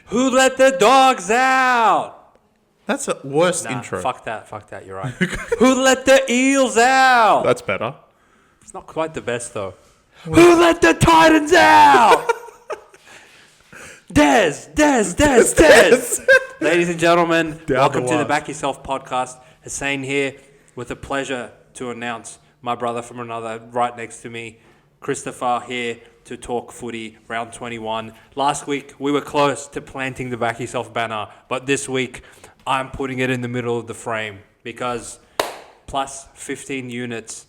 Who let the dogs out? That's a worst intro. Fuck that, you're right. Who let the eels out? That's better. It's not quite the best, though. Who let the Titans out? Des. Ladies and gentlemen, welcome to the Back Yourself podcast. Hussein here with the pleasure to announce my brother from another right next to me, Christopher, here to talk footy, round 21. Last week, we were close to planting the Back Yourself banner, but this week, I'm putting it in the middle of the frame because plus 15 units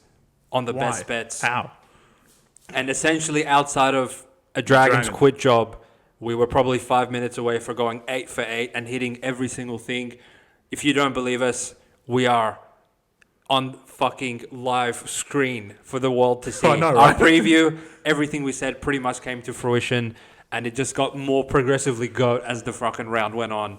on the best bets. How? And essentially, outside of a Dragons quit job, we were probably 5 minutes away from going 8 for 8 and hitting every single thing. If you don't believe us, we are on fucking live screen for the world to see. I know, right? Our preview, everything we said pretty much came to fruition, and it just got more progressively goat as the fucking round went on.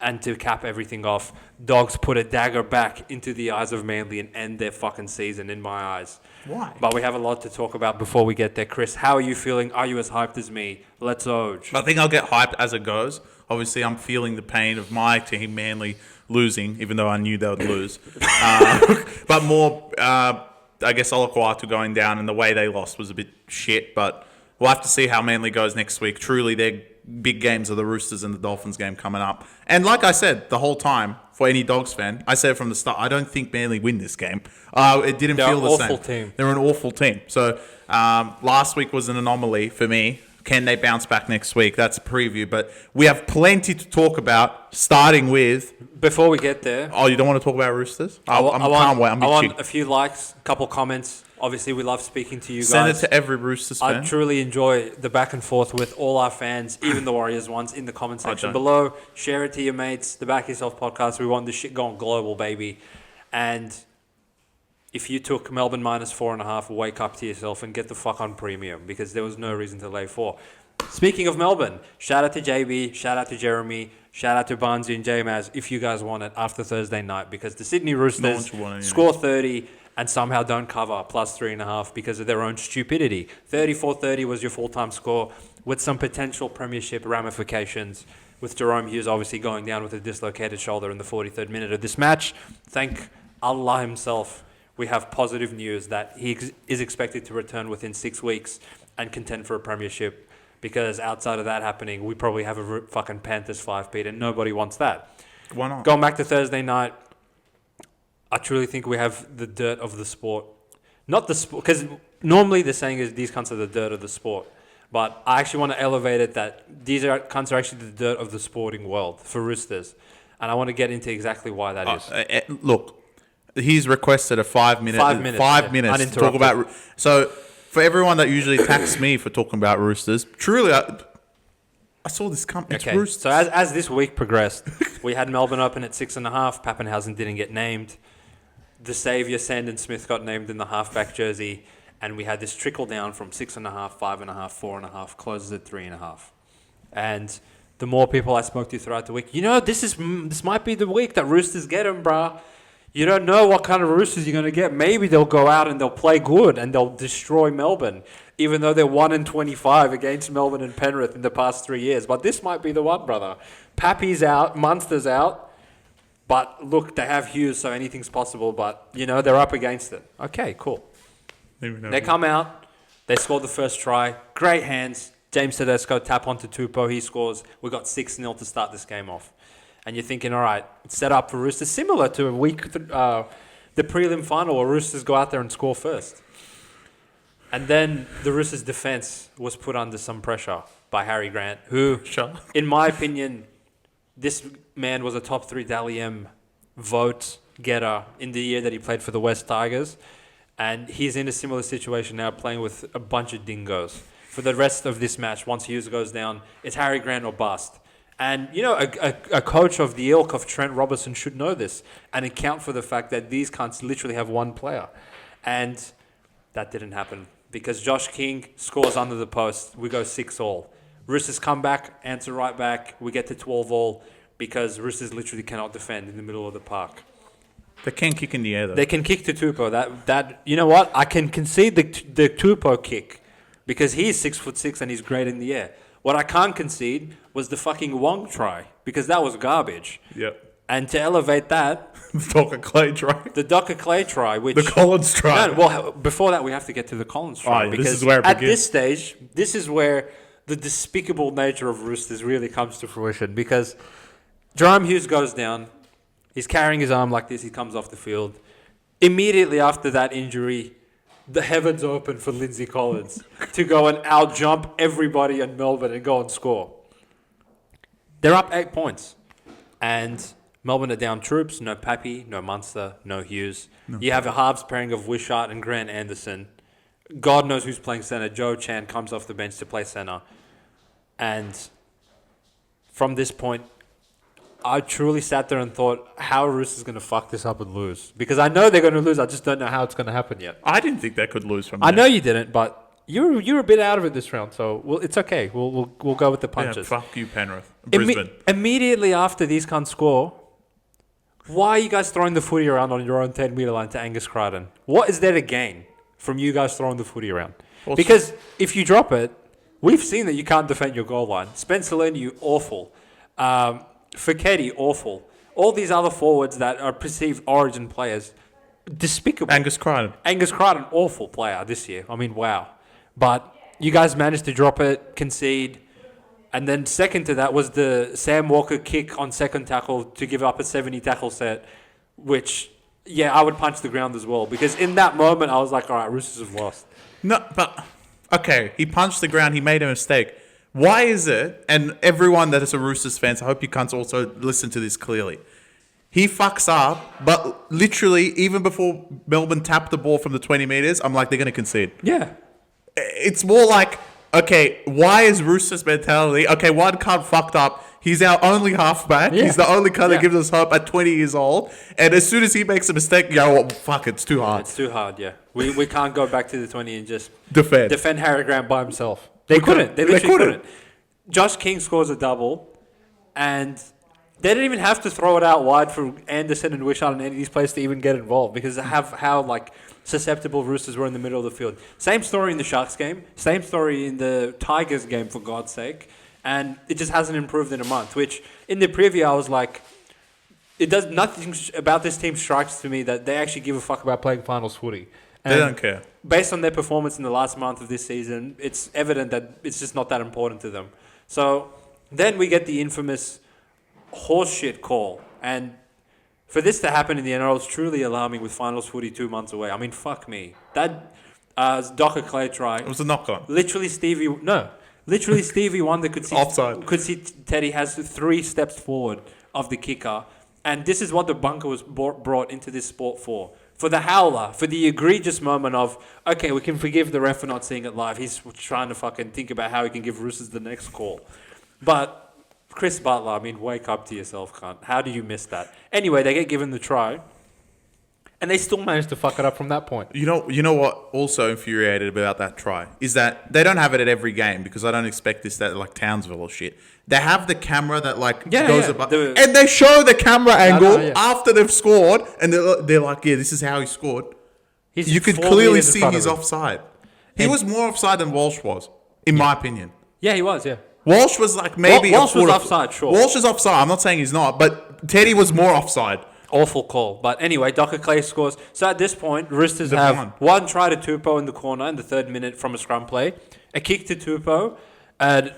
And to cap everything off, Dogs put a dagger back into the eyes of Manly and end their fucking season in my eyes. Why? But we have a lot to talk about before we get there. Chris, how are you feeling? Are you as hyped as me? Let's Oj. I think I'll get hyped as it goes. Obviously, I'm feeling the pain of my team, Manly, losing, even though I knew they would lose. But more, I guess, Illawarra going down, and the way they lost was a bit shit. But we'll have to see how Manly goes next week. Truly, they're big games of the Roosters and the Dolphins game coming up. And like I said the whole time, for any Dogs fan, I said from the start, I don't think Manly win this game. It didn't feel the same. They're an awful team. They're an awful team. So last week was an anomaly for me. Can they bounce back next week? That's a preview. But we have plenty to talk about, starting with... Before we get there... Oh, you don't want to talk about Roosters? I want a few likes, a couple comments. Obviously, we love speaking to you guys. Send it to every Roosters fan. I truly enjoy the back and forth with all our fans, even the Warriors ones, in the comment section below. Share it to your mates. The Back Yourself podcast. We want this shit going global, baby. And if you took Melbourne minus 4.5, wake up to yourself and get the fuck on premium because there was no reason to lay 4. Speaking of Melbourne, shout out to JB, shout out to Jeremy, shout out to Barnesy and J-Maz if you guys want it after Thursday night because the Sydney Roosters score 30 and somehow don't cover plus 3.5 because of their own stupidity. 34-30 was your full-time score with some potential premiership ramifications with Jerome Hughes obviously going down with a dislocated shoulder in the 43rd minute of this match. Thank Allah himself. We have positive news that he is expected to return within 6 weeks and contend for a premiership because outside of that happening, we probably have a fucking Panthers 5-peat and nobody wants that. Why not? Going back to Thursday night, I truly think we have the dirt of the sport. Not the sport, because normally the saying is these cunts are the dirt of the sport. But I actually want to elevate it that these cunts are actually the dirt of the sporting world for Roosters. And I want to get into exactly why that is. Look, he's requested a 5 minute, 5 minutes to talk about. So for everyone that usually attacks me for talking about Roosters, truly, I saw this come. It's Roosters. So as this week progressed, we had Melbourne open at 6.5. Pappenhausen didn't get named. The saviour, Sandon Smith, got named in the halfback jersey. And we had this trickle down from 6.5, 5.5, 4.5, closes at 3.5. And the more people I spoke to throughout the week, this might be the week that Roosters get them, bruh. You don't know what kind of Roosters you're going to get. Maybe they'll go out and they'll play good and they'll destroy Melbourne, even though they're 1-25 against Melbourne and Penrith in the past 3 years. But this might be the one, brother. Pappy's out, Munster's out. But look, they have Hughes, so anything's possible. But, they're up against it. Okay, cool. They come out. They score the first try. Great hands. James Tedesco tap onto Tupou. He scores. We got 6-0 to start this game off. And you're thinking, all right, it's set up for Roosters. Similar to the prelim final where Roosters go out there and score first. And then the Roosters' defense was put under some pressure by Harry Grant, who, in my opinion, this man was a top 3 Dally M vote getter in the year that he played for the West Tigers. And he's in a similar situation now, playing with a bunch of dingoes. For the rest of this match, once Hughes goes down, it's Harry Grant or bust. And, a coach of the ilk of Trent Robertson should know this and account for the fact that these cunts literally have one player. And that didn't happen because Josh King scores under the post. We go 6-all. Roosters come back, answer right back. We get to 12-all because Roosters literally cannot defend in the middle of the park. They can kick in the air, though. They can kick to Tupou. That you know what? I can concede the Tupou kick because he's 6'6" and he's great in the air. What I can't concede was the fucking Wong try, because that was garbage. Yep. And to elevate that, The Docker Clay try. the Docker Clay try, which... The Collins try. No, well, before that, we have to get to the Collins try. Oh, because this is where it at begins. this stage, this is where the despicable nature of Roosters really comes to fruition. Because Jerome Hughes goes down. He's carrying his arm like this. He comes off the field. Immediately after that injury, the heavens open for Lindsay Collins to go and out-jump everybody in Melbourne and go and score. They're up 8 points. And Melbourne are down troops. No Pappy, no Munster, no Hughes. No. You have a halves pairing of Wishart and Grant Anderson. God knows who's playing centre. Joe Chan comes off the bench to play centre. And from this point, I truly sat there and thought, how are Roosters going to fuck this up and lose? Because I know they're going to lose. I just don't know how it's going to happen yet. I didn't think they could lose from I there. know you didn't, but you're a bit out of it this round, so it's okay. We'll go with the punches. Yeah, fuck you, Penrith. Brisbane. Immediately after these can't score, why are you guys throwing the footy around on your own 10-metre line to Angus Crichton? What is there to gain from you guys throwing the footy around? Also, because if you drop it, we've seen that you can't defend your goal line. Spencer Leniu, awful. Fekete, awful. All these other forwards that are perceived origin players, despicable. Angus Crichton, awful player this year. I mean, wow. But you guys managed to drop it, concede, and then second to that was the Sam Walker kick on second tackle to give up a 70 tackle set, which, yeah, I would punch the ground as well. Because in that moment, I was like, all right, Roosters have lost. No, but, okay, he punched the ground, he made a mistake. Why is it, and everyone that is a Roosters fan, I hope you can't also listen to this clearly. He fucks up, but literally, even before Melbourne tapped the ball from the 20 metres, I'm like, they're going to concede. Yeah. It's more like, okay, why is Roosters mentality? Okay, one cunt fucked up. He's our only halfback. Yeah. He's the only cunt that gives us hope at 20 years old. And as soon as he makes a mistake, you go, well, fuck, it's too hard. It's too hard, yeah. We can't go back to the 20 and just defend Harry Grant by himself. They couldn't. They literally couldn't. Josh King scores a double, and they didn't even have to throw it out wide for Anderson and Wishart and any of these players to even get involved because of how like susceptible Roosters were in the middle of the field. Same story in the Sharks game. Same story in the Tigers game, for God's sake. And it just hasn't improved in a month, which in the preview I was like, it does nothing about this team strikes to me that they actually give a fuck about playing finals footy. And they don't care. Based on their performance in the last month of this season, it's evident that it's just not that important to them. So then we get the infamous horseshit call. And for this to happen in the NRL is truly alarming with finals footy 2 months away. I mean, fuck me. That Docker Clay try. It was a knock-on. Literally Stevie Wonder could see Offside. Could see Teddy has 3 steps forward of the kicker. And this is what the bunker was brought into this sport for. For the howler, for the egregious moment of, okay, we can forgive the ref for not seeing it live. He's trying to fucking think about how he can give Roosters the next call. But Chris Butler, I mean, wake up to yourself, cunt. How do you miss that? Anyway, they get given the try, and they still manage to fuck it up from that point. You know what also infuriated about that try is that they don't have it at every game because I don't expect this at like Townsville or shit. They have the camera that goes above, and they show the camera angle after they've scored, and they're like, yeah, this is how he scored. You could clearly see he's offside. He was more offside than Walsh was, in my opinion. Yeah, he was, yeah. Walsh was like maybe Walsh was offside, sure. Walsh is offside. I'm not saying he's not, but Teddy was more offside. Awful call. But anyway, Docker Clay scores. So at this point, Roosters have one try to Tupou in the corner in the 3rd minute from a scrum play, a kick to Tupou, a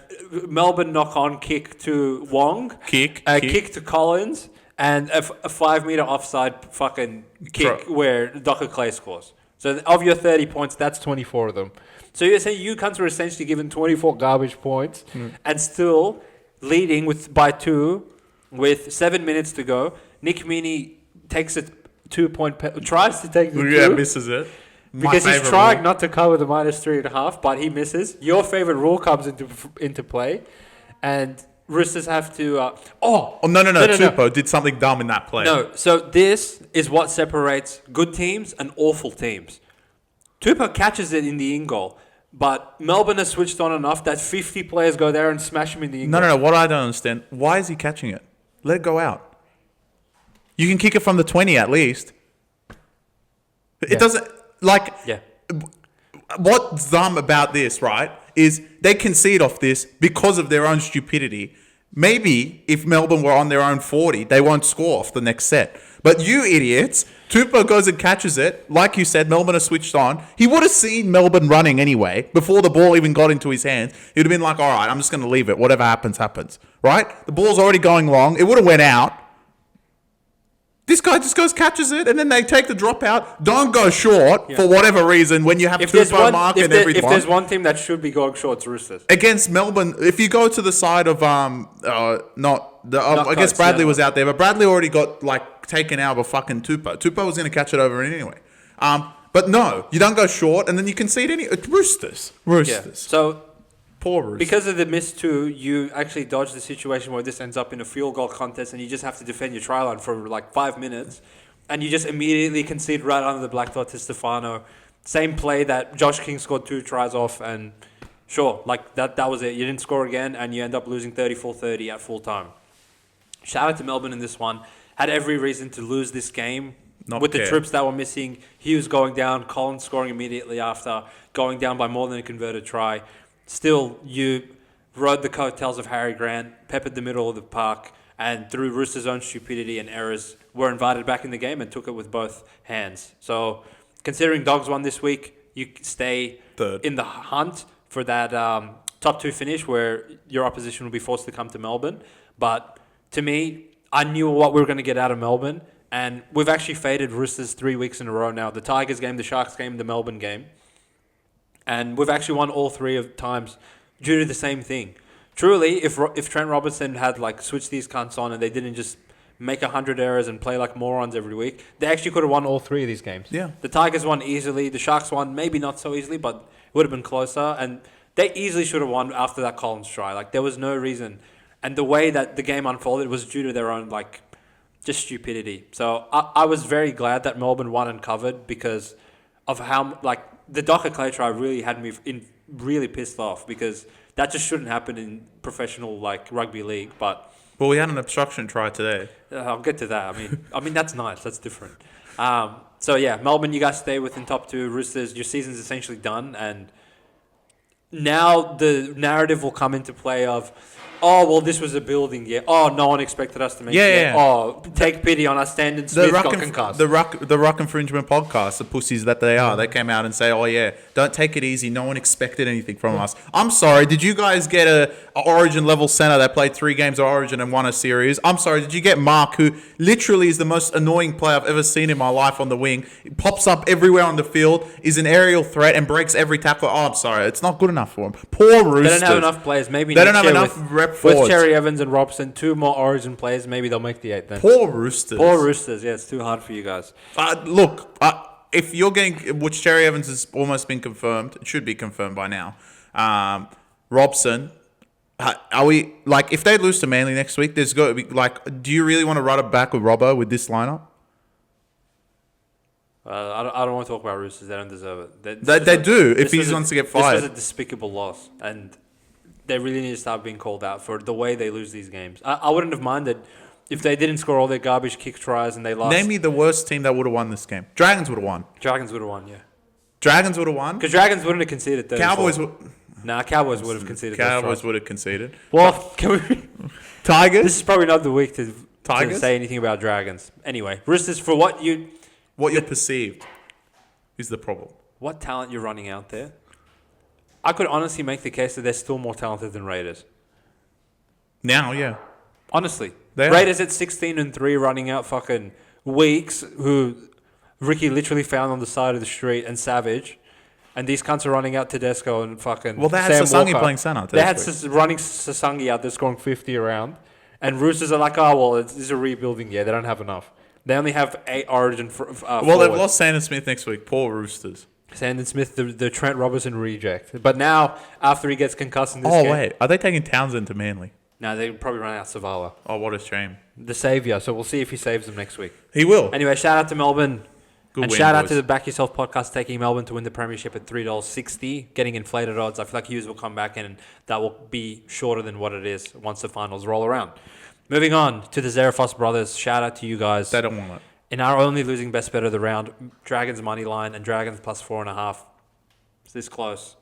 Melbourne knock-on kick to Wong, kick to Collins, and a 5-metre offside fucking kick where Docker Clay scores. So of your 30 points, that's 24 of them. So you're saying you cunts were essentially given 24 garbage points and still leading by 2 with 7 minutes to go. Nick Meaney takes a 2-point tries to take the 2. Yeah, misses it. Because he's trying not to cover the -3.5, but he misses. Your favorite rule comes into play, and Roosters have to. No. Tupou did something dumb in that play. No, so this is what separates good teams and awful teams. Tupou catches it in the in goal, but Melbourne has switched on enough that 50 players go there and smash him in the in goal. No. What I don't understand, why is he catching it? Let it go out. You can kick it from the 20 at least. It doesn't... What's dumb about this, right, is they concede off this because of their own stupidity. Maybe if Melbourne were on their own 40, they won't score off the next set. But you idiots, Tupou goes and catches it. Like you said, Melbourne are switched on. He would have seen Melbourne running anyway before the ball even got into his hands. He would have been like, all right, I'm just going to leave it. Whatever happens, happens. Right? The ball's already going long. It would have went out. This guy just goes, catches it, and then they take the drop out. Don't go short for whatever reason when you have Tupou mark and everything. If there's one team that should be going short, it's Roosters. Against Melbourne, if you go to the side of I guess Bradley was out there, but Bradley already got taken out of fucking Tupou. Tupou was going to catch it over anyway. But no, you don't go short, and then you concede Roosters. Yeah. So poor Roosters. Because of the miss too, you actually dodge the situation where this ends up in a field goal contest, and you just have to defend your try line for 5 minutes, and you just immediately concede right under the black dot to Stefano. Same play that Josh King scored 2 tries off, and sure, that was it. You didn't score again, and you end up losing 34-30 at full time. Shout out to Melbourne in this one. Had every reason to lose this game. The trips that were missing. Hughes going down, Collins scoring immediately after, going down by more than a converted try. Still, you rode the coattails of Harry Grant, peppered the middle of the park, and through Roosters' own stupidity and errors, were invited back in the game and took it with both hands. So, considering Dogs won this week, you stay third in the hunt for that top 2 finish where your opposition will be forced to come to Melbourne. But to me, I knew what we were going to get out of Melbourne, and we've actually faded Roosters 3 weeks in a row now. The Tigers game, the Sharks game, the Melbourne game. And we've actually won all 3 of times due to the same thing. Truly, if Trent Robinson had switched these cunts on and they didn't just make 100 errors and play like morons every week, they actually could have won all 3 of these games. Yeah. The Tigers won easily. The Sharks won maybe not so easily, but it would have been closer. And they easily should have won after that Collins try. There was no reason. And the way that the game unfolded was due to their own, just stupidity. So I was very glad that Melbourne won and covered because of how, the Docker Clay try really had me really pissed off because that just shouldn't happen in professional, rugby league. But well, we had an obstruction try today. I'll get to that. I mean that's nice. That's different. So, yeah, Melbourne, you guys stay within top 2. Roosters, your season's essentially done. And now the narrative will come into play of, oh, well, this was a building year. Oh, no one expected us to make it. Yeah. Oh, take pity on us. Standen Smith got concussed. The Ruck Infringement podcast, the pussies that they are, they came out and say, oh, yeah, don't take it easy. No one expected anything from us. I'm sorry. Did you guys get a Origin level centre that played 3 games of Origin and won a series? I'm sorry. Did you get Mark, who literally is the most annoying player I've ever seen in my life on the wing? He pops up everywhere on the field, is an aerial threat, and breaks every tackle. Oh, I'm sorry. It's not good enough for him. Poor Roosters. They don't have enough players. Maybe they don't have enough rep forwards. With Cherry Evans and Robson, 2 more Origin players, maybe they'll make the 8 then. Poor Roosters. Yeah, it's too hard for you guys. Look, if you're getting, which Cherry Evans has almost been confirmed, it should be confirmed by now. Robson, are we, if they lose to Manly next week, there's got to be, do you really want to run it back with Robbo with this lineup? I don't want to talk about Roosters. They don't deserve it. They do, if he wants to get fired. This was a despicable loss, and they really need to start being called out for the way they lose these games. I wouldn't have minded if they didn't score all their garbage kick tries and they lost. Name me the worst team that would have won this game. Dragons would have won. Dragons would have won, yeah. Dragons would have won? Because Dragons wouldn't have conceded 34. Cowboys would... Cowboys would have conceded. Cowboys would have conceded. Well, can we... Tigers? This is probably not the week to say anything about Dragons. Anyway, Roosters, for what you perceived is the problem. What talent you're running out there. I could honestly make the case that they're still more talented than Raiders. Now, yeah. Honestly. Raiders at 16-3 running out fucking Weeks, who Ricky literally found on the side of the street, and Savage. And these cunts are running out Tedesco and fucking well, they had Sam Sasangi Walker. Playing center. They had running Sasangi out there scoring 50 around. And Roosters are like, oh, well, it's a rebuilding year. They don't have enough. They only have 8 Origin well, they've lost Sandon Smith next week. Poor Roosters. Sandon Smith, the Trent Robertson reject. But now, after he gets concussed in this game... Oh, wait. Are they taking Townsend to Manly? No, they're probably running out Savala. Oh, what a shame. The saviour. So we'll see if he saves them next week. He will. Anyway, shout out to Melbourne. Good and win, shout out boys. to the Back Yourself podcast taking Melbourne to win the premiership at $3.60, getting inflated odds. I feel like Hughes will come back in and that will be shorter than what it is once the finals roll around. Moving on to the Zarafos brothers. Shout out to you guys. They don't want it. In our only losing best bet of the round, Dragons money line and Dragons plus 4.5. It's this close.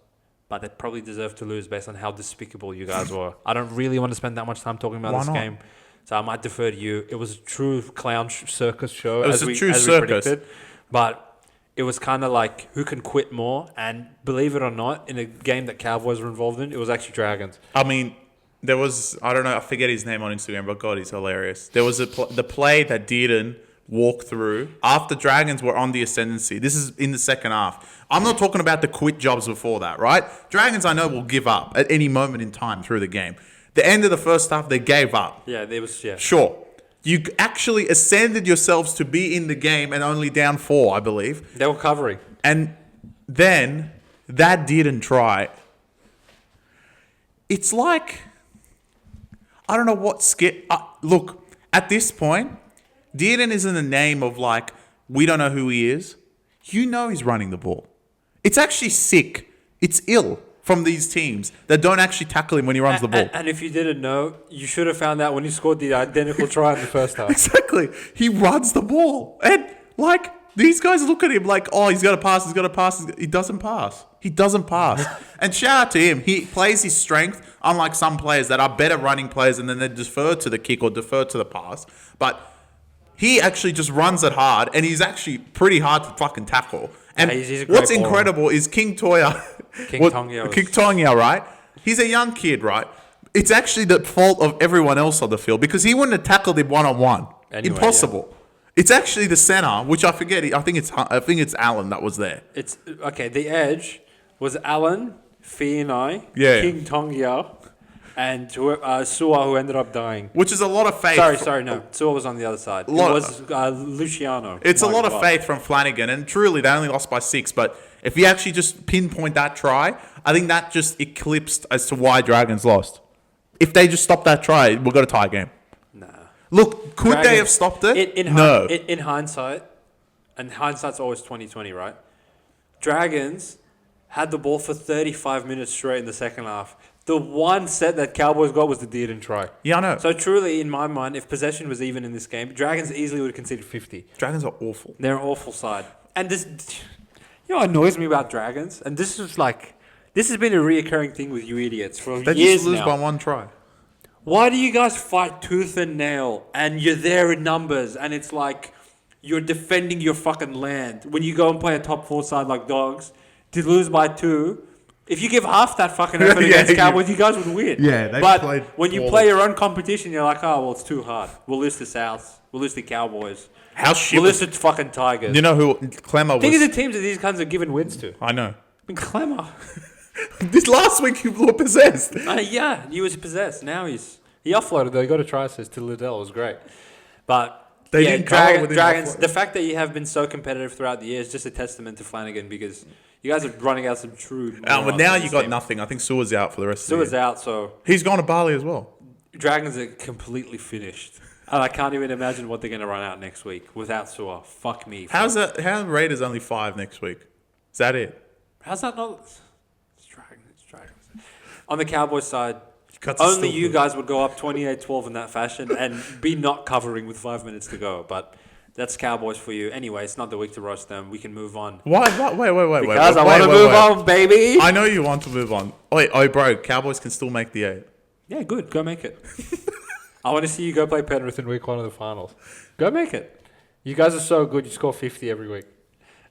but they probably deserve to lose based on how despicable you guys were. I don't really want to spend that much time talking about this game, so I might defer to you. It was a true clown circus show, as we predicted, but it was kind of like who can quit more. And believe it or not, in a game that Cowboys were involved in, it was actually Dragons. I mean, there was, I don't know, I forget his name on Instagram, but God, he's hilarious. There was the play that Dearden walked through after Dragons were on the ascendancy. This is in the second half. I'm not talking about the quit jobs before that, right? Dragons, I know, will give up at any moment in time through the game. The end of the first half, they gave up. Yeah, there was, yeah. Sure. You actually ascended yourselves to be in the game and only down 4, I believe. They were covering. And then that didn't try. It's like, I don't know what look, at this point, Dearden isn't a name of like, we don't know who he is. You know he's running the ball. It's actually sick. It's ill from these teams that don't actually tackle him when he runs the ball. And if you didn't know, you should have found out when he scored the identical try in the first half. Exactly. He runs the ball. And like, these guys look at him like, oh, he's got to pass. He doesn't pass. And shout out to him. He plays his strength, unlike some players that are better running players and then they defer to the kick or defer to the pass. But he actually just runs it hard, and he's actually pretty hard to fucking tackle. And he's a great what's baller. Incredible is King Tongia, right? He's a young kid, right? It's actually the fault of everyone else on the field because he wouldn't have tackled him one-on-one. Anyway, impossible. Yeah. It's actually the center, which I forget. I think it's Allen that was there. It's okay. The edge was Allen, Fianai, King Tongia, and Sua, who ended up dying. Which is a lot of faith. Sorry, no. Sua was on the other side. It was Luciano. It's a lot of faith from Flanagan, and truly, they only lost by 6. But if you actually just pinpoint that try, I think that just eclipsed as to why Dragons lost. If they just stopped that try, we've got a tie game. Nah. Look, could they have stopped it? No. In hindsight, and hindsight's always 20/20, right? Dragons had the ball for 35 minutes straight in the second half. The one set that Cowboys got was the Dearden try. Yeah, I know. So truly, in my mind, if possession was even in this game, Dragons easily would have conceded 50. Dragons are awful. They're an awful side. And this, you know what annoys me about Dragons? And this has been a reoccurring thing with you idiots for years now. They just lose by one try. Why do you guys fight tooth and nail and you're there in numbers and it's like you're defending your fucking land when you go and play a top 4 side like Dogs to lose by 2? If you give half that fucking effort against Cowboys, you guys would win. Yeah, they but played when you play your own competition, you're like, oh, well, it's too hard. We'll lose to South. We'll lose to Cowboys. We'll lose to fucking Tigers. You know who Clemmer was? Think of the teams that these kinds are giving wins to. I know. Clemmer. This last week you were possessed. Yeah, he was possessed. Now he offloaded though. He got a try assist to Liddell. It was great. But they didn't Dragons. The fact that you have been so competitive throughout the year is just a testament to Flanagan because you guys are running out some true. But now you got nothing. I think Sua's out for the rest of the year. Sua's out, so he's gone to Bali as well. Dragons are completely finished. And I can't even imagine what they're going to run out next week without Sua. Fuck me. How's that? How Raiders only 5 next week? Is that it? How's that not? It's Dragons. On the Cowboys side, only you guys would go up 28-12 in that fashion and be not covering with 5 minutes to go. But that's Cowboys for you. Anyway, it's not the week to roast them. We can move on. Why? Wait. Because I want to move on, baby. I know you want to move on. Wait, bro. Cowboys can still make the 8. Yeah, good. Go make it. I want to see you go play Penrith in week 1 of the finals. Go make it. You guys are so good. You score 50 every week.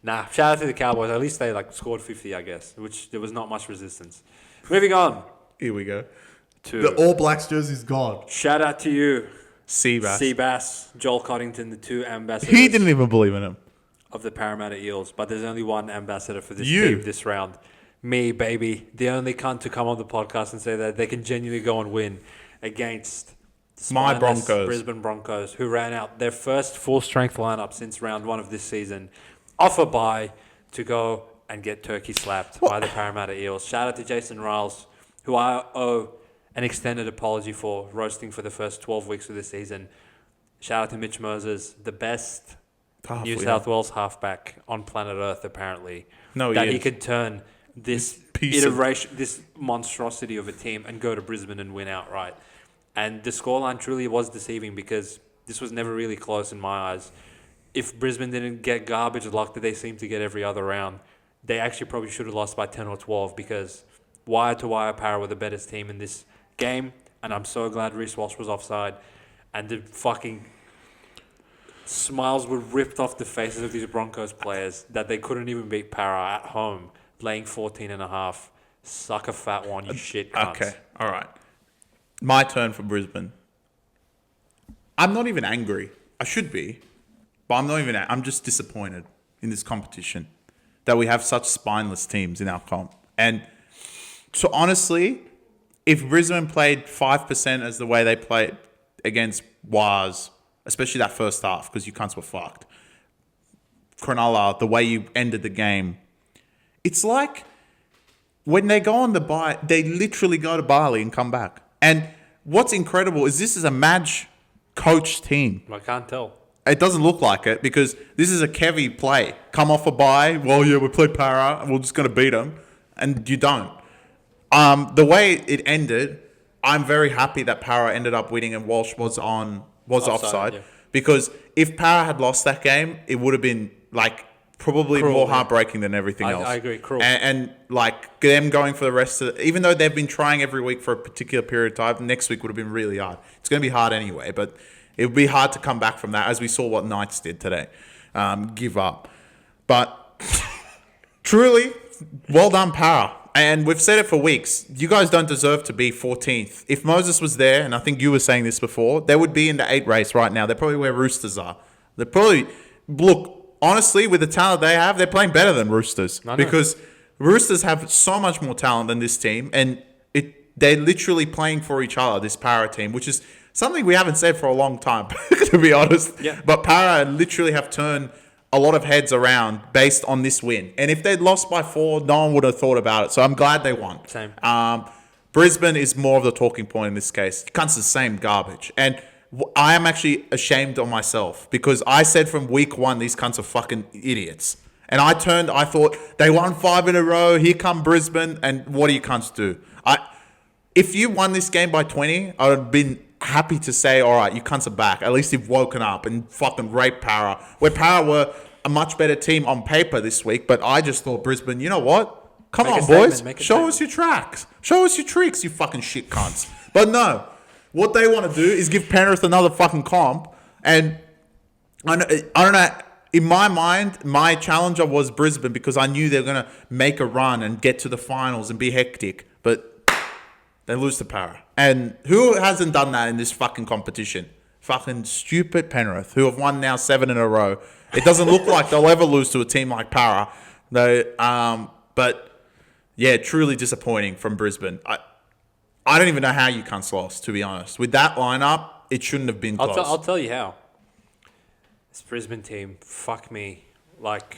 Nah, shout out to the Cowboys. At least they scored 50, I guess, which there was not much resistance. Moving on. Here we go. The All Blacks jersey's gone. Shout out to you. Seabass. Joel Coddington, the 2 ambassadors. He didn't even believe in him. Of the Parramatta Eels. But there's only one ambassador for this team this round. Me, baby. The only cunt to come on the podcast and say that they can genuinely go and win against my Broncos. Brisbane Broncos, who ran out their first full-strength lineup since round 1 of this season. Off a bye to go and get turkey slapped by the Parramatta Eels. Shout out to Jason Riles, who I owe an extended apology for roasting for the first 12 weeks of the season. Shout out to Mitch Moses, the best New South Wales halfback on planet Earth, apparently. He could turn this monstrosity of a team and go to Brisbane and win outright. And the scoreline truly was deceiving because this was never really close in my eyes. If Brisbane didn't get garbage luck that they seem to get every other round, they actually probably should have lost by 10 or 12 because wire to wire, Para were the better team in this game, and I'm so glad Reece Walsh was offside, and the fucking smiles were ripped off the faces of these Broncos players that they couldn't even beat Para at home, laying 14.5. Suck a fat one, you shit cunts. Okay, all right. My turn for Brisbane. I'm not even angry. I should be, but I'm not even. I'm just disappointed in this competition that we have such spineless teams in our comp. And so honestly, if Brisbane played 5% as the way they played against Waz, especially that first half, because you cunts were fucked. Cronulla, the way you ended the game, it's like when they go on the bye, they literally go to Bali and come back. And what's incredible is this is a Madge coach team. I can't tell. It doesn't look like it because this is a Kevy play. Come off a bye. Well, yeah, we played Para. We're just going to beat them. And you don't. The way it ended, I'm very happy that Para ended up winning and Walsh was offside. Yeah. Because if Para had lost that game, it would have been like probably Cruel, more yeah. heartbreaking than everything else. I agree. Cruel. And like them going for the rest of even though they've been trying every week for a particular period of time, next week would have been really hard. It's going to be hard anyway, but it would be hard to come back from that, as we saw what Knights did today. Give up. But truly, well done, Para. And we've said it for weeks. You guys don't deserve to be 14th. If Moses was there, and I think you were saying this before, they would be in the 8 race right now. They're probably where Roosters are. They're probably... Look, honestly, with the talent they have, they're playing better than Roosters. Because Roosters have so much more talent than this team. And they're literally playing for each other, this Para team, which is something we haven't said for a long time, to be honest. Yeah. But Para literally have turned a lot of heads around based on this win. And if they'd lost by 4, no one would have thought about it. So I'm glad they won. Same. Brisbane is more of the talking point in this case. Cunts the same garbage. And I am actually ashamed of myself because I said from week 1, these cunts are fucking idiots. And I thought, they won 5 in a row. Here come Brisbane. And what do you cunts do? If you won this game by 20, I would have been happy to say, all right, you cunts are back. At least you've woken up and fucking raped Para. Where Para were a much better team on paper this week, but I just thought Brisbane, you know what? Come on, boys. Show us your tracks. Show us your tricks, you fucking shit cunts. But no. What they want to do is give Penrith another fucking comp. And I don't know. In my mind, my challenger was Brisbane because I knew they were going to make a run and get to the finals and be hectic. But they lose to Para. And who hasn't done that in this fucking competition? Fucking stupid Penrith, who have won now 7 in a row. It doesn't look like they'll ever lose to a team like Para. But, yeah, truly disappointing from Brisbane. I don't even know how you cunts lost, to be honest. With that lineup, it shouldn't have been close. I'll tell you how. This Brisbane team, fuck me. Like,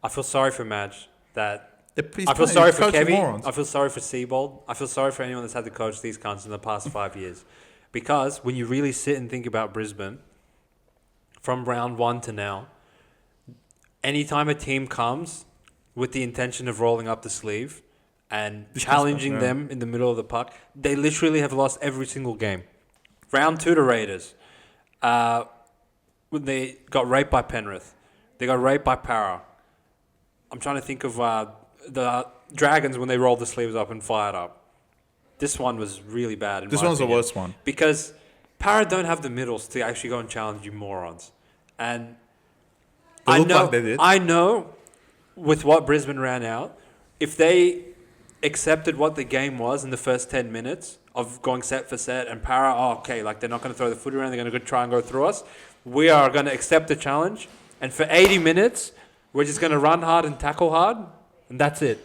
I feel sorry for Madge that... I feel sorry for Kevy. I feel sorry for Seabold. I feel sorry for anyone that's had to coach these cunts in the past 5 years. Because when you really sit and think about Brisbane, from round 1 to now, anytime a team comes with the intention of rolling up the sleeve and challenging them in the middle of the puck, they literally have lost every single game. Round 2 to Raiders. When they got raped by Penrith. They got raped by Para. I'm trying to think of... the Dragons when they rolled the sleeves up and fired up. This one was really bad. This one's the worst one. Because Para don't have the middles to actually go and challenge you morons. And I know with what Brisbane ran out, if they accepted what the game was in the first 10 minutes of going set for set and Para, like they're not going to throw the footy around, they're going to try and go through us. We are going to accept the challenge. And for 80 minutes, we're just going to run hard and tackle hard. And that's it.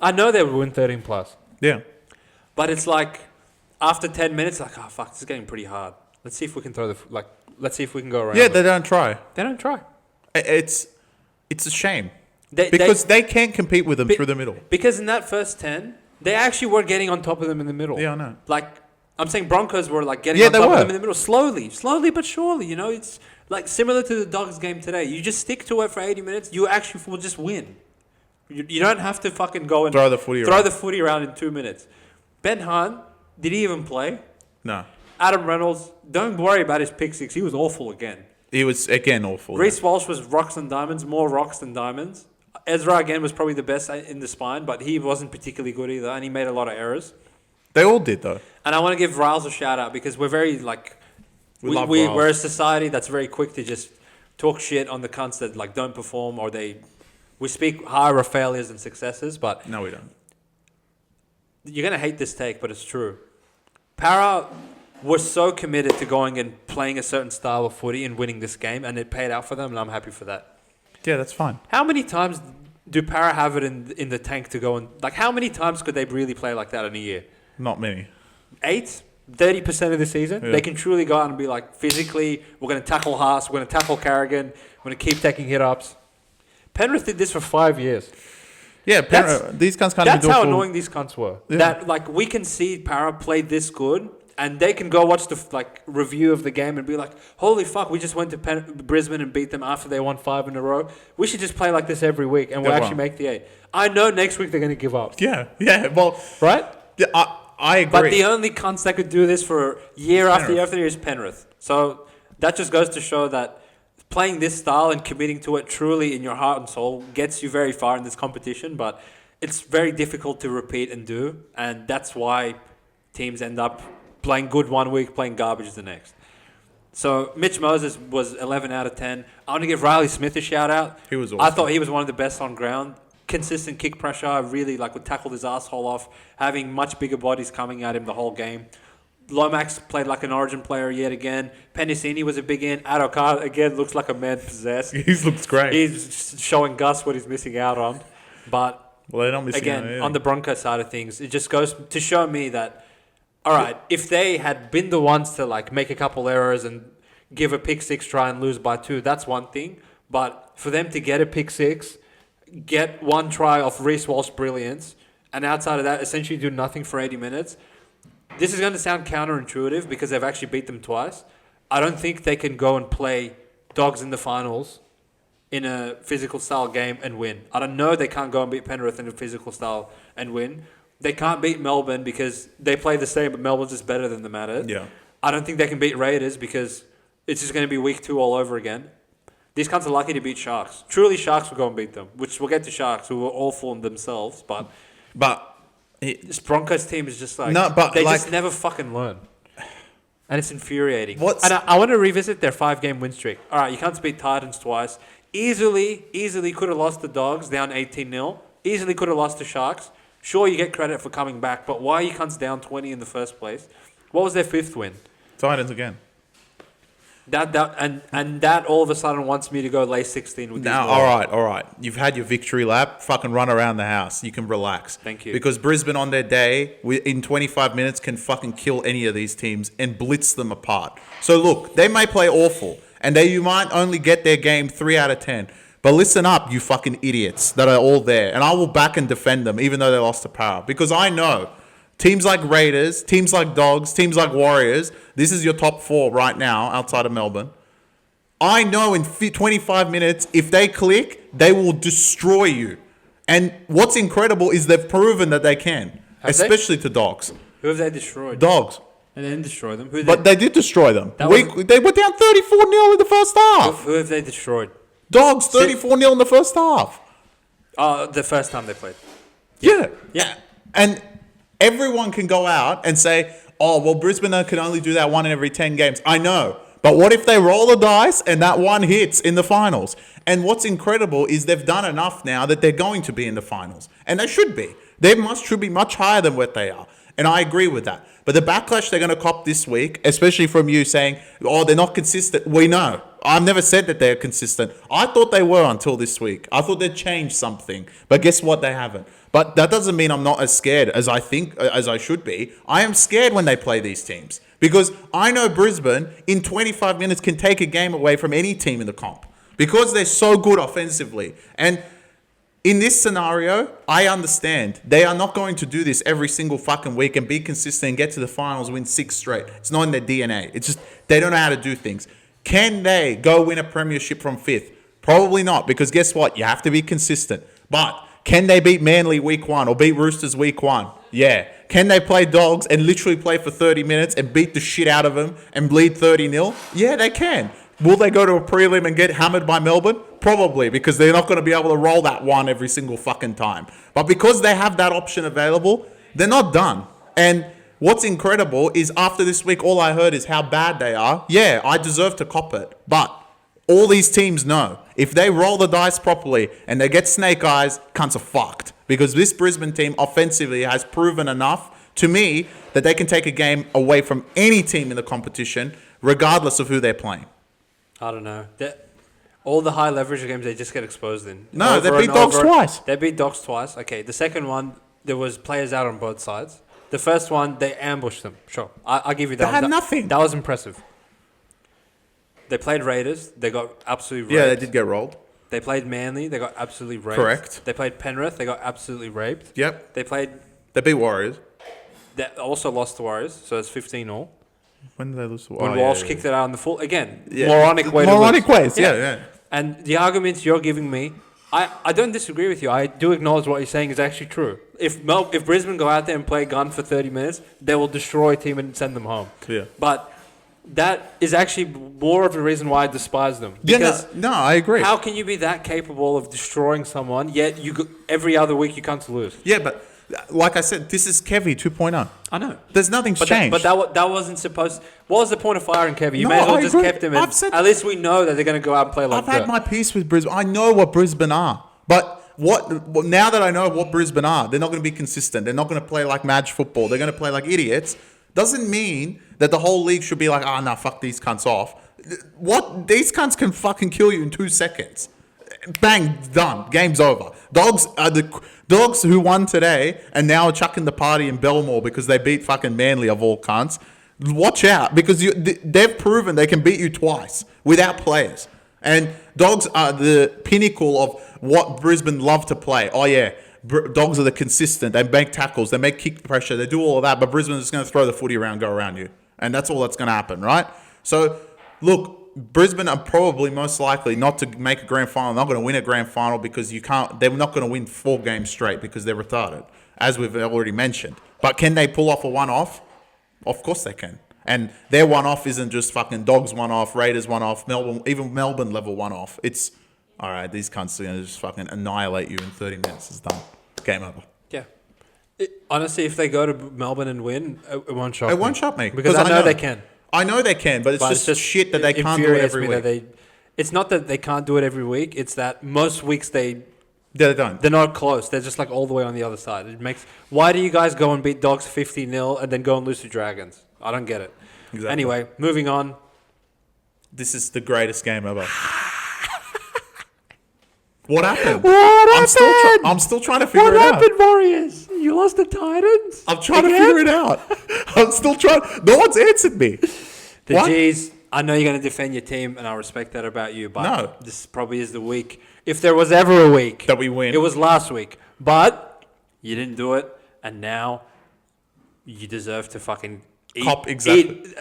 I know they would win 13 plus. Yeah. But it's like, after 10 minutes, like, fuck, this is getting pretty hard. Let's see if we can let's see if we can go around. Yeah, they don't try. They don't try. It's a shame. Because they can't compete with them through the middle. Because in that first 10, they actually were getting on top of them in the middle. Yeah, I know. Like, I'm saying Broncos were like getting on top of them in the middle. Slowly but surely, you know. It's like similar to the Dogs game today. You just stick to it for 80 minutes, you actually will just win. You don't have to fucking go and throw the footy around in 2 minutes. Ben Hunt, did he even play? No. Adam Reynolds, don't worry about his pick 6. He was awful again. He was, again, awful. Reece Walsh was rocks and diamonds, more rocks than diamonds. Ezra again was probably the best in the spine, but he wasn't particularly good either, and he made a lot of errors. They all did though. And I want to give Riles a shout out because we're very like love Riles. we're a society that's very quick to just talk shit on the cunts that like don't perform or we speak higher of failures and successes, but No, we don't. you're gonna hate this take, but it's true. Para was so committed to going and playing a certain style of footy and winning this game, and it paid out for them, and I'm happy for that. Yeah, that's fine. How many times do Para have it in the tank to go and like? How many times could they really play like that in a year? Not many. 8, 30% of the season. Yeah. They can truly go out and be like, physically, we're going to tackle Haas, we're going to tackle Carrigan, we're going to keep taking hit ups. Penrith did this for 5 years. Yeah, these guys can't even do it. That's how for- annoying these cunts were. Yeah. That like we can see Para play this good, and they can go watch the review of the game and be like, "Holy fuck, we just went to Brisbane and beat them after they won 5 in a row. We should just play like this every week, and we'll actually make the 8." I know next week they're going to give up. Yeah, well, Right? yeah, I agree. But the only cunts that could do this for year after year after year is Penrith. So that just goes to show that playing this style and committing to it truly in your heart and soul gets you very far in this competition, but it's very difficult to repeat and do, and that's why teams end up playing good one week, playing garbage the next. So Mitch Moses was 11 out of 10. I want to give Riley Smith a shout out. He was awesome. I thought he was one of the best on ground. Consistent kick pressure. I really would tackle his asshole off, having much bigger bodies coming at him the whole game. Lomax played like an Origin player yet again. Pennicini was a big in. Adokar, again, looks like a man possessed. He looks great. He's showing Gus what he's missing out on. But Well, they're not missing out on again, anything. on the Broncos side of things, it just goes to show me that, all right, if they had been the ones to make a couple errors and give a pick six try and lose by 2, that's one thing. But for them to get a pick six, get one try off Reece Walsh brilliance, and outside of that, essentially do nothing for 80 minutes, this is going to sound counterintuitive because they've actually beat them twice. I don't think they can go and play Dogs in the finals in a physical style game and win. I don't know they can't go and beat Penrith in a physical style and win. They can't beat Melbourne because they play the same, but Melbourne's just better than them at it. Yeah. I don't think they can beat Raiders because it's just going to be week 2 all over again. These cunts are lucky to beat Sharks. Truly, Sharks will go and beat them, which we'll get to Sharks, who are awful in themselves, but this Broncos team is just they just never fucking learn. And it's infuriating. And I want to revisit their 5-game win streak. All right, you can't beat Titans twice. Easily could have lost the Dogs down 18-0. Easily could have lost the Sharks. Sure, you get credit for coming back, but why are you cunts down 20 in the first place? What was their 5th win? Titans again. That all of a sudden wants me to go lay 16 with these Now, all right. You've had your victory lap. Fucking run around the house. You can relax. Thank you. Because Brisbane on their day, in 25 minutes, can fucking kill any of these teams and blitz them apart. So look, they may play awful, and you might only get their game 3 out of 10. But listen up, you fucking idiots that are all there, and I will back and defend them, even though they lost to Power, because I know. Teams like Raiders, teams like Dogs, teams like Warriors, this is your top 4 right now outside of Melbourne. I know in 25 minutes, if they click, they will destroy you. And what's incredible is they've proven that they can, especially to Dogs. Who have they destroyed? Dogs. And they didn't destroy them. But they did destroy them. They were down 34-0 in the first half. Who have they destroyed? Dogs, 34-0 in the first half. The first time they played. Yeah. Yeah. And everyone can go out and say, oh, well, Brisbane can only do that 1 in every 10 games. I know. But what if they roll the dice and that one hits in the finals? And what's incredible is they've done enough now that they're going to be in the finals. And they should be. They should be much higher than what they are. And I agree with that. But the backlash they're going to cop this week, especially from you saying, oh, they're not consistent. We know. I've never said that they're consistent. I thought they were until this week. I thought they'd changed something. But guess what? They haven't. But that doesn't mean I'm not as scared as I think, as I should be. I am scared when they play these teams. Because I know Brisbane, in 25 minutes, can take a game away from any team in the comp. Because they're so good offensively. And in this scenario, I understand. They are not going to do this every single fucking week and be consistent and get to the finals, win 6 straight. It's not in their DNA. It's just, they don't know how to do things. Can they go win a premiership from 5th? Probably not, because guess what? You have to be consistent. But can they beat Manly week 1 or beat Roosters week 1? Yeah. Can they play Dogs and literally play for 30 minutes and beat the shit out of them and bleed 30-0? Yeah, they can. Will they go to a prelim and get hammered by Melbourne? Probably, because they're not going to be able to roll that one every single fucking time. But because they have that option available, they're not done. And what's incredible is after this week, all I heard is how bad they are. Yeah, I deserve to cop it. But all these teams know, if they roll the dice properly and they get snake eyes, cunts are fucked. Because this Brisbane team offensively has proven enough to me that they can take a game away from any team in the competition, regardless of who they're playing. I don't know. All the high leverage games, they just get exposed in. No, they beat Dogs twice. They beat Dogs twice. Okay, the second one, there was players out on both sides. The first one, they ambushed them. Sure, I'll give you that. They had nothing. That was impressive. They played Raiders. They got absolutely Yeah, raped. they did get rolled. They played Manly. They got absolutely raped. Correct. They played Penrith. They got absolutely raped. Yep. They beat Warriors. They also lost to Warriors, so it's 15-all. When did they lose to When Walsh kicked it out in the full... Again, Yeah. moronic way to Moronic lose. ways, yeah. And the arguments you're giving me, I don't disagree with you. I do acknowledge what you're saying is actually true. If Brisbane go out there and play gun for 30 minutes, they will destroy a team and send them home. Yeah. But that is actually more of a reason why I despise them. Because no, I agree. how can you be that capable of destroying someone, yet every other week you come to lose? Yeah, but like I said, this is Kevy 2.0. I know. There's nothing's changed. But that wasn't supposed... What was the point of firing Kevy? You No, may as well I just agree. kept him in. I've said- At least we know that they're going to go out and play like I've that. had my piece with Brisbane. I know what Brisbane are. But now that I know what Brisbane are, they're not going to be consistent. They're not going to play like match football. They're going to play like idiots. Doesn't mean that the whole league should be like, nah, fuck these cunts off. What? These cunts can fucking kill you in 2 seconds. Bang, done. Game's over. Dogs are the Dogs who won today and now are chucking the party in Belmore because they beat fucking Manly of all cunts. Watch out, because they've proven they can beat you twice without players. And Dogs are the pinnacle of what Brisbane love to play. Oh yeah, Dogs are the consistent. They make tackles, they make kick pressure, they do all of that. But Brisbane is going to throw the footy around, go around you, and that's all that's going to happen, right? So look, Brisbane are probably most likely not to make a grand final. They're not going to win a grand final because you can't. They're not going to win 4 games straight because they're retarded, as we've already mentioned. But can they pull off a one-off? Of course they can. And their one-off isn't just fucking Dogs one-off, Raiders one-off, Melbourne, even Melbourne level one-off. It's, all right, these cunts are going to just fucking annihilate you in 30 minutes. It's done. Game over. Yeah. Honestly, if they go to Melbourne and win, it won't shock me. It won't shock me. Because I know they can. I know they can, but it's just shit that they can't do it every week. It's not that they can't do it every week. It's that most weeks they don't. They're not close. They're just like all the way on the other side. It makes. Why do you guys go and beat Dogs 50-0 and then go and lose to Dragons? I don't get it. Exactly. Anyway, moving on. This is the greatest game ever. What happened? I'm still trying to figure it out. What happened, Warriors? You lost the Titans? I'm trying to figure it out. I'm still trying. No one's answered me. The G's, I know you're going to defend your team, and I respect that about you, but No. this probably is the week. If there was ever a week that we win, it was last week. But you didn't do it, and now you deserve to fucking eat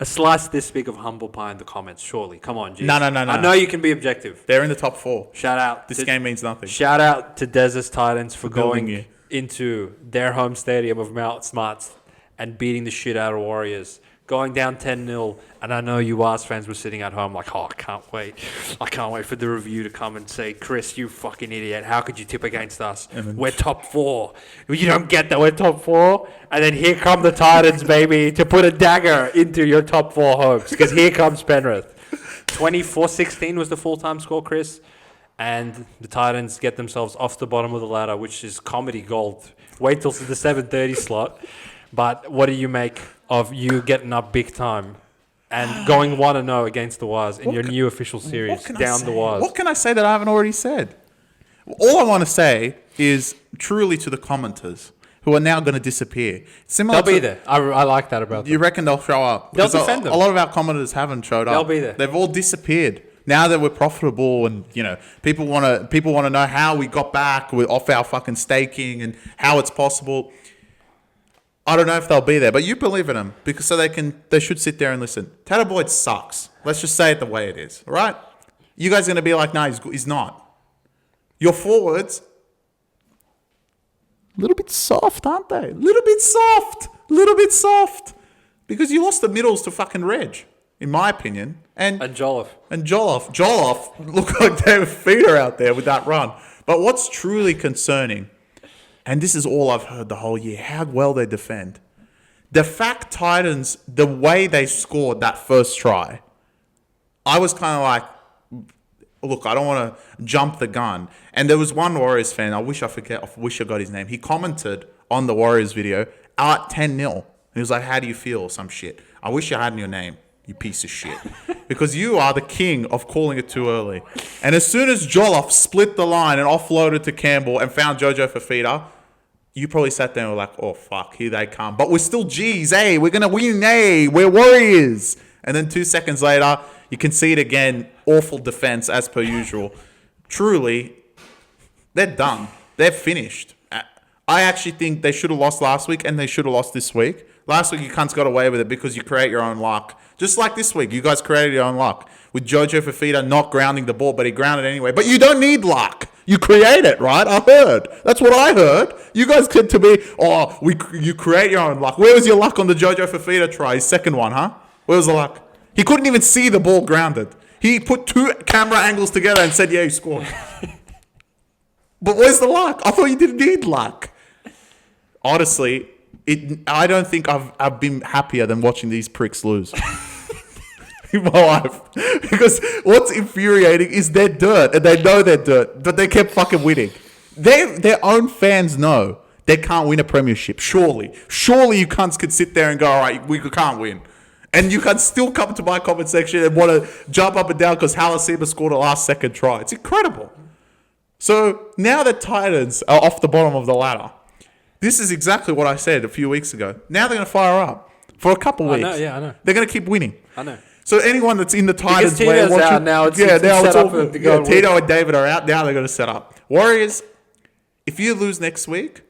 a slice this big of humble pie in the comments, surely. Come on, G's. No. I know you can be objective. They're in the top 4. Shout out. This game means nothing. Shout out to Desert's Titans for building going into their home stadium of Mount Smarts and beating the shit out of Warriors. Going down 10-0, and I know you Wars fans were sitting at home like, oh, I can't wait. I can't wait for the review to come and say, Chris, you fucking idiot. How could you tip against us? We're top 4. You don't get that. We're top 4. And then here come the Titans, baby, to put a dagger into your top 4 hopes. Because here comes Penrith. 24-16 was the full-time score, Chris. And the Titans get themselves off the bottom of the ladder, which is comedy gold. Wait till the 7:30 slot. But what do you make of you getting up big time and going 1-0 against the Waz in your new official series, down the Waz? What can I say that I haven't already said? All I want to say is truly to the commenters who are now going to disappear. They'll be there. I like that about them. You reckon they'll show up? They'll defend them. A lot of our commenters haven't showed up. They'll be there. They've all disappeared. Now that we're profitable and, people want to know how we got back off our fucking staking and how it's possible. I don't know if they'll be there, but you believe in them because they should sit there and listen. Tatter Boyd sucks. Let's just say it the way it is, all right? You guys are going to be like, no, he's not. Your forwards, a little bit soft, aren't they? Little bit soft. Because you lost the middles to fucking Reg. in my opinion. And Jolliffe. Jolliffe looked like David Feeder out there with that run. But what's truly concerning, and this is all I've heard the whole year, how well they defend. The fact Titans, the way they scored that first try, I was kind of like, look, I don't want to jump the gun. And there was one Warriors fan, I wish I got his name. He commented on the Warriors video, at 10-0. He was like, how do you feel? Some shit. I wish you had in your name, you piece of shit. Because you are the king of calling it too early. And as soon as Jolliffe split the line and offloaded to Campbell and found Jojo Fafita, you probably sat there and were like, oh, fuck, here they come. But we're still G's, hey, we're going to win, hey, we're Warriors. And then 2 seconds later, you concede again, awful defense as per usual. Truly, they're done. They're finished. I actually think they should have lost last week and they should have lost this week. Last week, you cunts got away with it because you create your own luck. Just like this week, you guys created your own luck. With Jojo Fafita not grounding the ball, but he grounded anyway. But you don't need luck. You create it, right? I heard. That's what I heard. You guys said to me, you create your own luck. Where was your luck on the Jojo Fafita try? His second one, huh? Where was the luck? He couldn't even see the ball grounded. He put 2 camera angles together and said, yeah, he scored. But where's the luck? I thought you didn't need luck. Honestly, I don't think I've been happier than watching these pricks lose in my life. Because what's infuriating is they're dirt, and they know they're dirt, but they kept fucking winning. Their own fans know they can't win a premiership. Surely you cunts could sit there and go, all right, we can't win. And you can still come to my comment section and want to jump up and down because Halasima scored a last-second try. It's incredible. So now the Titans are off the bottom of the ladder. This is exactly what I said a few weeks ago. Now they're going to fire up for a couple weeks. I know. They're going to keep winning. I know. So anyone that's in the Titans way watching, out now, it's all good. Tito and David are out. Now they're going to set up. Warriors, if you lose next week,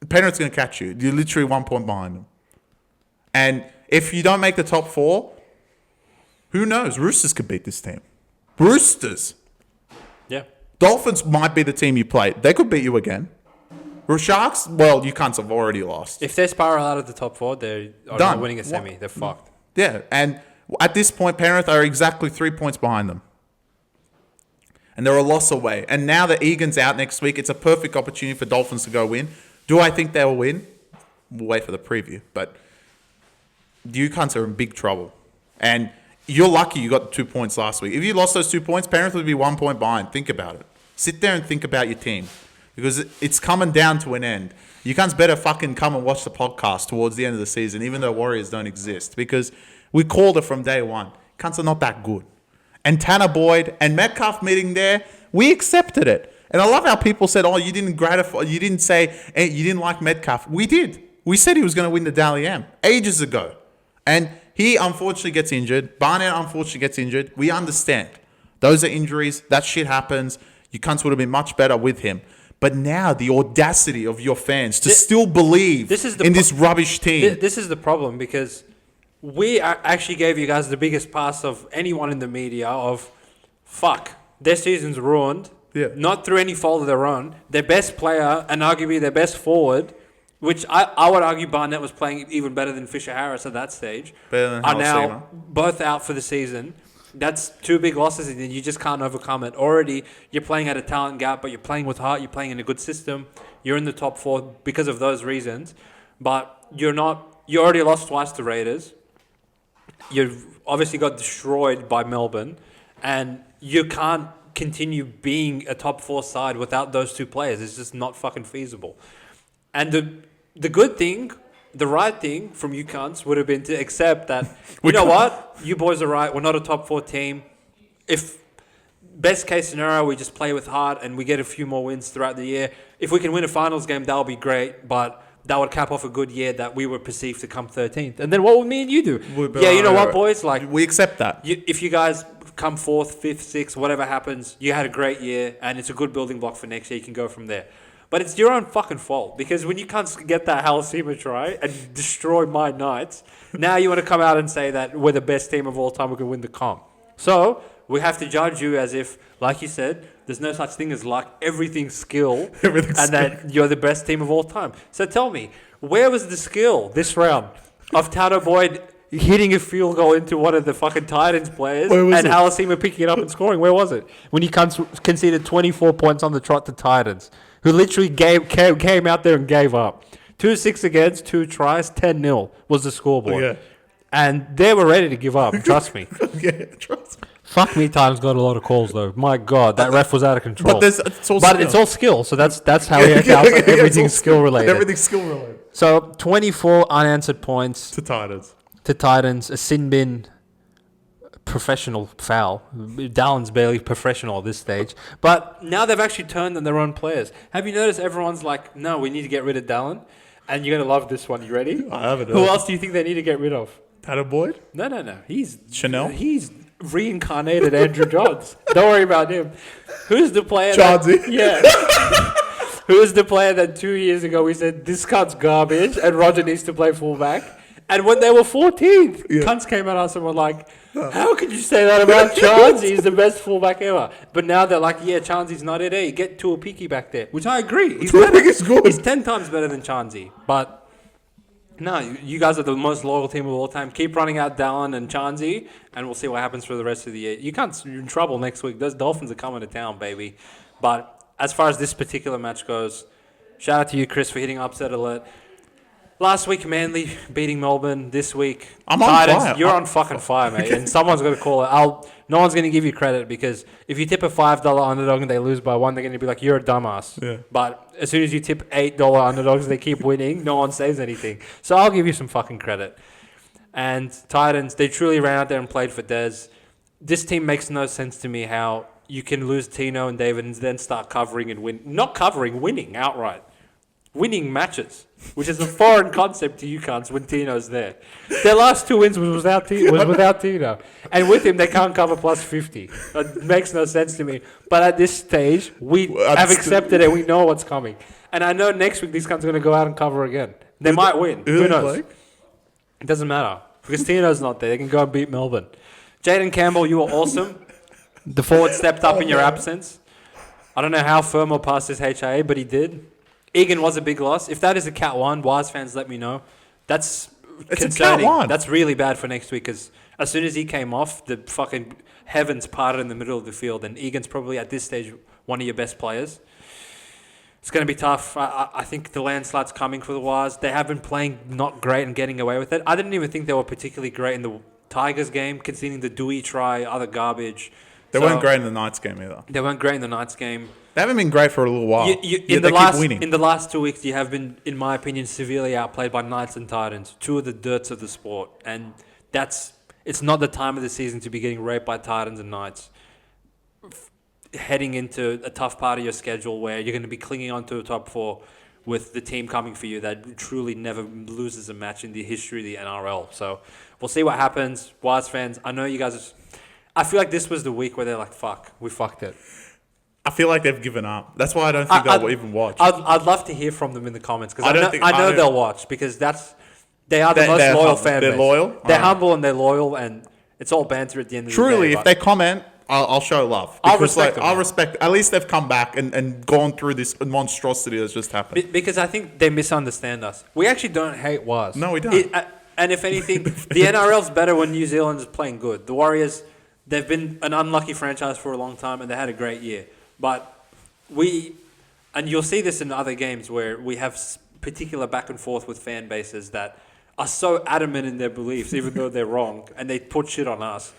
Penrith's going to catch you. You're literally 1 point behind them. And if you don't make the top 4, who knows? Roosters could beat this team. Roosters. Yeah. Dolphins might be the team you play. They could beat you again. Sharks, well, you cunts have already lost. If they spiral out of the top 4, they're not winning a semi. They're fucked. Yeah, and at this point, Penrith are exactly 3 points behind them. And they're a loss away. And now that Egan's out next week, it's a perfect opportunity for Dolphins to go win. Do I think they'll win? We'll wait for the preview. But you cunts are in big trouble. And you're lucky you got 2 points last week. If you lost those 2 points, Penrith would be 1 point behind. Think about it. Sit there and think about your team. Because it's coming down to an end. You cunts better fucking come and watch the podcast towards the end of the season, even though Warriors don't exist. Because we called it from day one. Cunts are not that good. And Tanner Boyd and Metcalf meeting there, we accepted it. And I love how people said, you didn't say, you didn't like Metcalf. We did. We said he was going to win the Dally M ages ago. And he unfortunately gets injured. Barnett unfortunately gets injured. We understand. Those are injuries. That shit happens. You cunts would have been much better with him. But now the audacity of your fans to still believe in this rubbish team. This is the problem because we actually gave you guys the biggest pass of anyone in the media of, fuck, their season's ruined. Yeah. Not through any fault of their own. Their best player and arguably their best forward, which I would argue Barnett was playing even better than Fisher-Harris at that stage, better than are now both out for the season. That's 2 big losses, and you just can't overcome it. Already, you're playing at a talent gap, but you're playing with heart. You're playing in a good system. You're in the top 4 because of those reasons, but you're not. You already lost twice to Raiders. You've obviously got destroyed by Melbourne, and you can't continue being a top 4 side without those 2 players. It's just not fucking feasible. And the good thing, the right thing from you cunts would have been to accept that, you know what? You boys are right. We're not a top 4 team. If best case scenario, we just play with heart and we get a few more wins throughout the year. If we can win a finals game, that'll be great. But that would cap off a good year that we were perceived to come 13th. And then what would me and you do? You know what, boys? Like, we accept that. If you guys come 4th, 5th, 6th, whatever happens, you had a great year and it's a good building block for next year. You can go from there. But it's your own fucking fault because when you can't get that Halasima try and destroy my Knights, now you want to come out and say that we're the best team of all time, we can win the comp. So we have to judge you as if, like you said, there's no such thing as luck, everything's skill, that you're the best team of all time. So tell me, where was the skill this round of Tanner Boyd hitting a field goal into one of the fucking Titans players, Where was and it? Alasima picking it up and scoring. Where was it? When he conceded 24 points on the trot to Titans, who literally came out there and gave up. 2-6 against, 2 tries, 10-0 was the scoreboard. Yeah. And they were ready to give up, trust me. Yeah, trust me. Fuck me, Titans got a lot of calls, though. My God, that ref was out of control. But it's all But skill. it's all skill, so that's how he accounts. Everything's skill-related. Everything's skill related. So, 24 unanswered points To Titans. to Titans, a sin bin, professional foul. Dallin's barely professional at this stage. But now they've actually turned on their own players. Have you noticed everyone's like, no, we need to get rid of Dallin? And you're going to love this one. You ready? I haven't. Who else do you think they need to get rid of? Tanner Boyd? No. He's Chanel? He's reincarnated Andrew Johns. Don't worry about him. Who's the player? Johnsy. Yeah. Who's the player that 2 years ago we said, this cunt's garbage and Roger needs to play fullback? And when they were 14th, cunts came at us and were like, how could you say that about Chansey? He's the best fullback ever. But now they're like, yeah, Chansey's not it. Hey, get Tuapiki back there. Which I agree. He's better. Tuapiki's good. He's 10 times better than Chansey. But no, you guys are the most loyal team of all time. Keep running out Dallin and Chansey, and we'll see what happens for the rest of the year. You're in trouble next week. Those Dolphins are coming to town, baby. But as far as this particular match goes, shout out to you, Chris, for hitting upset alert. Last week, Manly beating Melbourne. This week, I'm on Titans. fire. You're on fucking fire, mate. And someone's going to call it. No one's going to give you credit because if you tip a $5 underdog and they lose by 1, they're going to be like, you're a dumbass. Yeah. But as soon as you tip $8 underdogs, they keep winning. No one says anything. So I'll give you some fucking credit. And Titans, they truly ran out there and played for Dez. This team makes no sense to me how you can lose Tino and David and then start covering and win. Not covering, winning outright. Winning matches, which is a foreign concept to you cunts when Tino's there. Their last 2 wins was without Tino. And with him, they can't cover plus 50. It makes no sense to me. But at this stage, we have accepted it. We know what's coming. And I know next week these cunts are going to go out and cover again. They might win. Who knows? It doesn't matter. Because Tino's not there. They can go and beat Melbourne. Jaden Campbell, you were awesome. The forward stepped up in your absence. I don't know how Firmo passed his HIA, but he did. Egan was a big loss. If that is a Cat 1, Wise fans, let me know. It's concerning. A Cat 1. That's really bad for next week because as soon as he came off, the fucking heavens parted in the middle of the field, and Egan's probably at this stage one of your best players. It's going to be tough. I think the landslide's coming for the Wise. They have been playing not great and getting away with it. I didn't even think they were particularly great in the Tigers game, conceding the Dewey try, other garbage. They weren't great in the Knights game either. They weren't great in the Knights game. They haven't been great for a little while. In the last 2 weeks, you have been, in my opinion, severely outplayed by Knights and Titans, 2 of the dirts of the sport. And it's not the time of the season to be getting raped by Titans and Knights. Heading into a tough part of your schedule where you're going to be clinging on to a top 4 with the team coming for you that truly never loses a match in the history of the NRL. So we'll see what happens. Wise fans, I know you guys... I feel like this was the week where they're like, fuck, we fucked it. I feel like they've given up. That's why I don't think they'll even watch. I'd love to hear from them in the comments because I know they'll watch because they are the most loyal fan base. They're loyal? They're humble and they're loyal and it's all banter at the end of the day. Truly, if they comment, I'll show love. I'll respect them. I'll respect. At least they've come back and gone through this monstrosity that's just happened. Because I think they misunderstand us. We actually don't hate Waz. No, we don't. And if anything, the NRL's better when New Zealand is playing good. The Warriors, they've been an unlucky franchise for a long time and they had a great year. But and you'll see this in other games where we have particular back and forth with fan bases that are so adamant in their beliefs, even though they're wrong, and they put shit on us.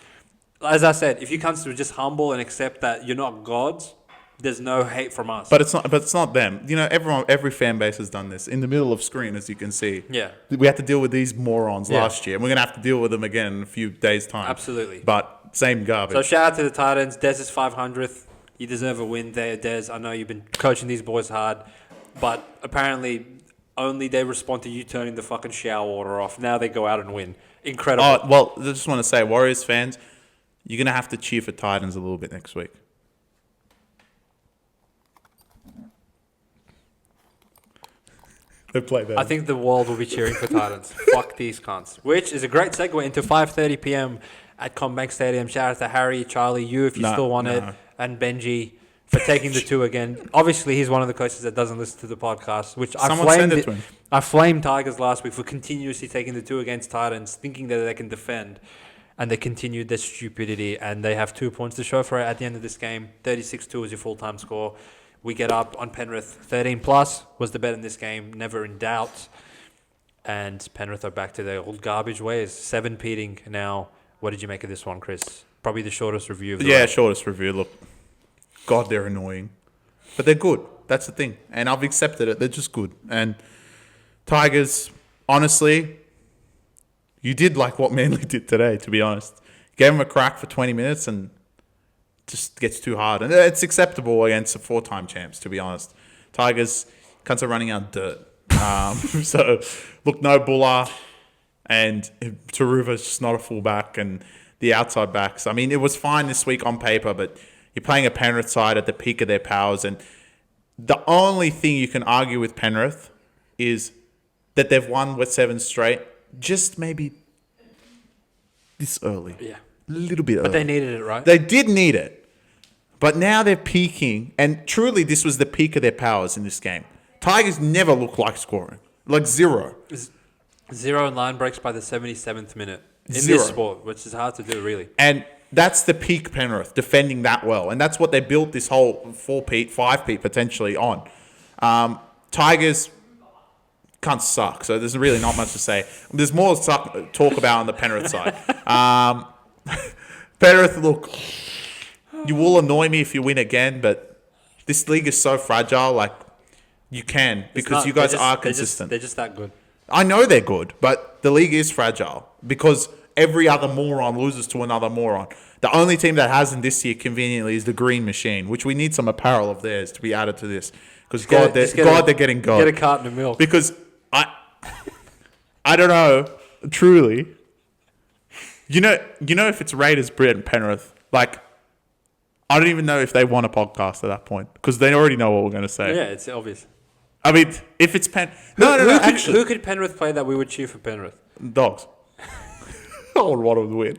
As I said, if you come to just humble and accept that you're not gods, there's no hate from us. But it's not them. You know, every fan base has done this. In the middle of screen, as you can see. Yeah. We had to deal with these morons last year, and we're going to have to deal with them again in a few days' time. Absolutely. But same garbage. So shout out to the Titans. Dez's 500th. You deserve a win there, Dez. I know you've been coaching these boys hard, but apparently only they respond to you turning the fucking shower water off. Now they go out and win. Incredible. Oh, well, I just want to say, Warriors fans, you're going to have to cheer for Titans a little bit next week. They play better. I think the world will be cheering for Titans. Fuck these cunts. Which is a great segue into 5:30 p.m. at Combank Stadium. Shout out to Harry, Charlie, you if you still want it, and Benji. for taking the 2 again. Obviously, he's one of the coaches that doesn't listen to the podcast, which Someone send it to him. I flamed Tigers last week for continuously taking the 2 against Titans, thinking that they can defend. And they continued their stupidity, and they have 2 points to show for it at the end of this game. 36-2 is your full-time score. We get up on Penrith. 13+ was the bet in this game, never in doubt. And Penrith are back to their old garbage ways. 7-peating now. What did you make of this one, Chris? Probably the shortest review of the round. Shortest review. Look, God, they're annoying. But they're good. That's the thing. And I've accepted it. They're just good. And Tigers, honestly, you did like what Manly did today, to be honest. Gave them a crack for 20 minutes and just gets too hard. And it's acceptable against the 4-time champs, to be honest. Tigers, cunts are running out dirt. So, look, no Buller, and Taruva's just not a fullback, and the outside backs. I mean, it was fine this week on paper, but you're playing a Penrith side at the peak of their powers, and the only thing you can argue with Penrith is that they've won with 7 straight, just maybe this early. Yeah. A little bit early. But they needed it, right? They did need it. But now they're peaking, and truly this was the peak of their powers in this game. Tigers never look like scoring. Like 0. 0 in line breaks by the 77th minute. In 0. this sport, which is hard to do, really. And that's the peak Penrith, defending that well. And that's what they built this whole 4-peat, 5-peat potentially on. Tigers can't suck, so there's really not much to say. There's more to talk about on the Penrith side. Penrith, look, you will annoy me if you win again, but this league is so fragile, like, you can, because you guys are consistent. They're just that good. I know they're good, but the league is fragile because every other moron loses to another moron. The only team that hasn't this year, conveniently, is the Green Machine, which we need some apparel of theirs to be added to this. Because they're getting gold. Get a carton of milk. Because I don't know, truly. You know if it's Raiders, Brit, and Penrith, like, I don't even know if they want a podcast at that point because they already know what we're going to say. Yeah, it's obvious. I mean, if it's Who could Penrith play that we would cheer for Penrith? Dogs. I would want them to win.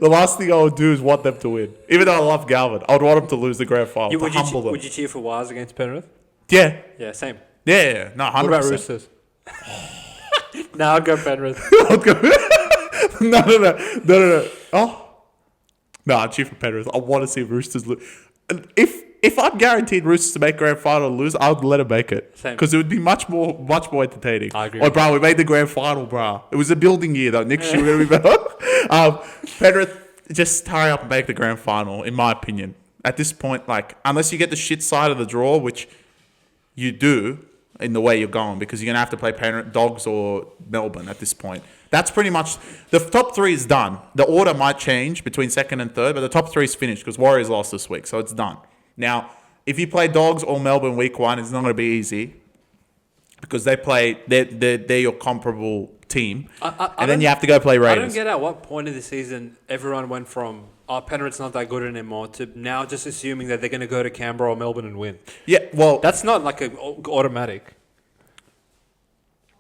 The last thing I would do is want them to win. Even though I love Galvin, I would want them to lose the grand final to humble them. Would you cheer for Waz against Penrith? Yeah. Yeah, same. Yeah. No, 100%. What about Roosters? No, I'd go Penrith. No. Oh. No, I'd cheer for Penrith. I want to see Roosters lose. If I'm guaranteed Roosters to make grand final and lose, I would let them make it. Same. Because it would be much more entertaining. I agree. Oh, bro, we made the grand final, bro. It was a building year, though. Next year we're going to be better. Penrith, just hurry up and make the grand final, in my opinion. At this point, like, unless you get the shit side of the draw, which you do in the way you're going, because you're going to have to play Penrith, Dogs or Melbourne at this point. That's pretty much... The top 3 is done. The order might change between second and third, but the top 3 is finished because Warriors lost this week, so it's done. Now, if you play Dogs or Melbourne week 1, it's not going to be easy because they're your comparable team. And then you have to go play Raiders. I don't get at what point of the season everyone went from, Penrith's not that good anymore, to now just assuming that they're going to go to Canberra or Melbourne and win. Yeah, well... That's not like an automatic.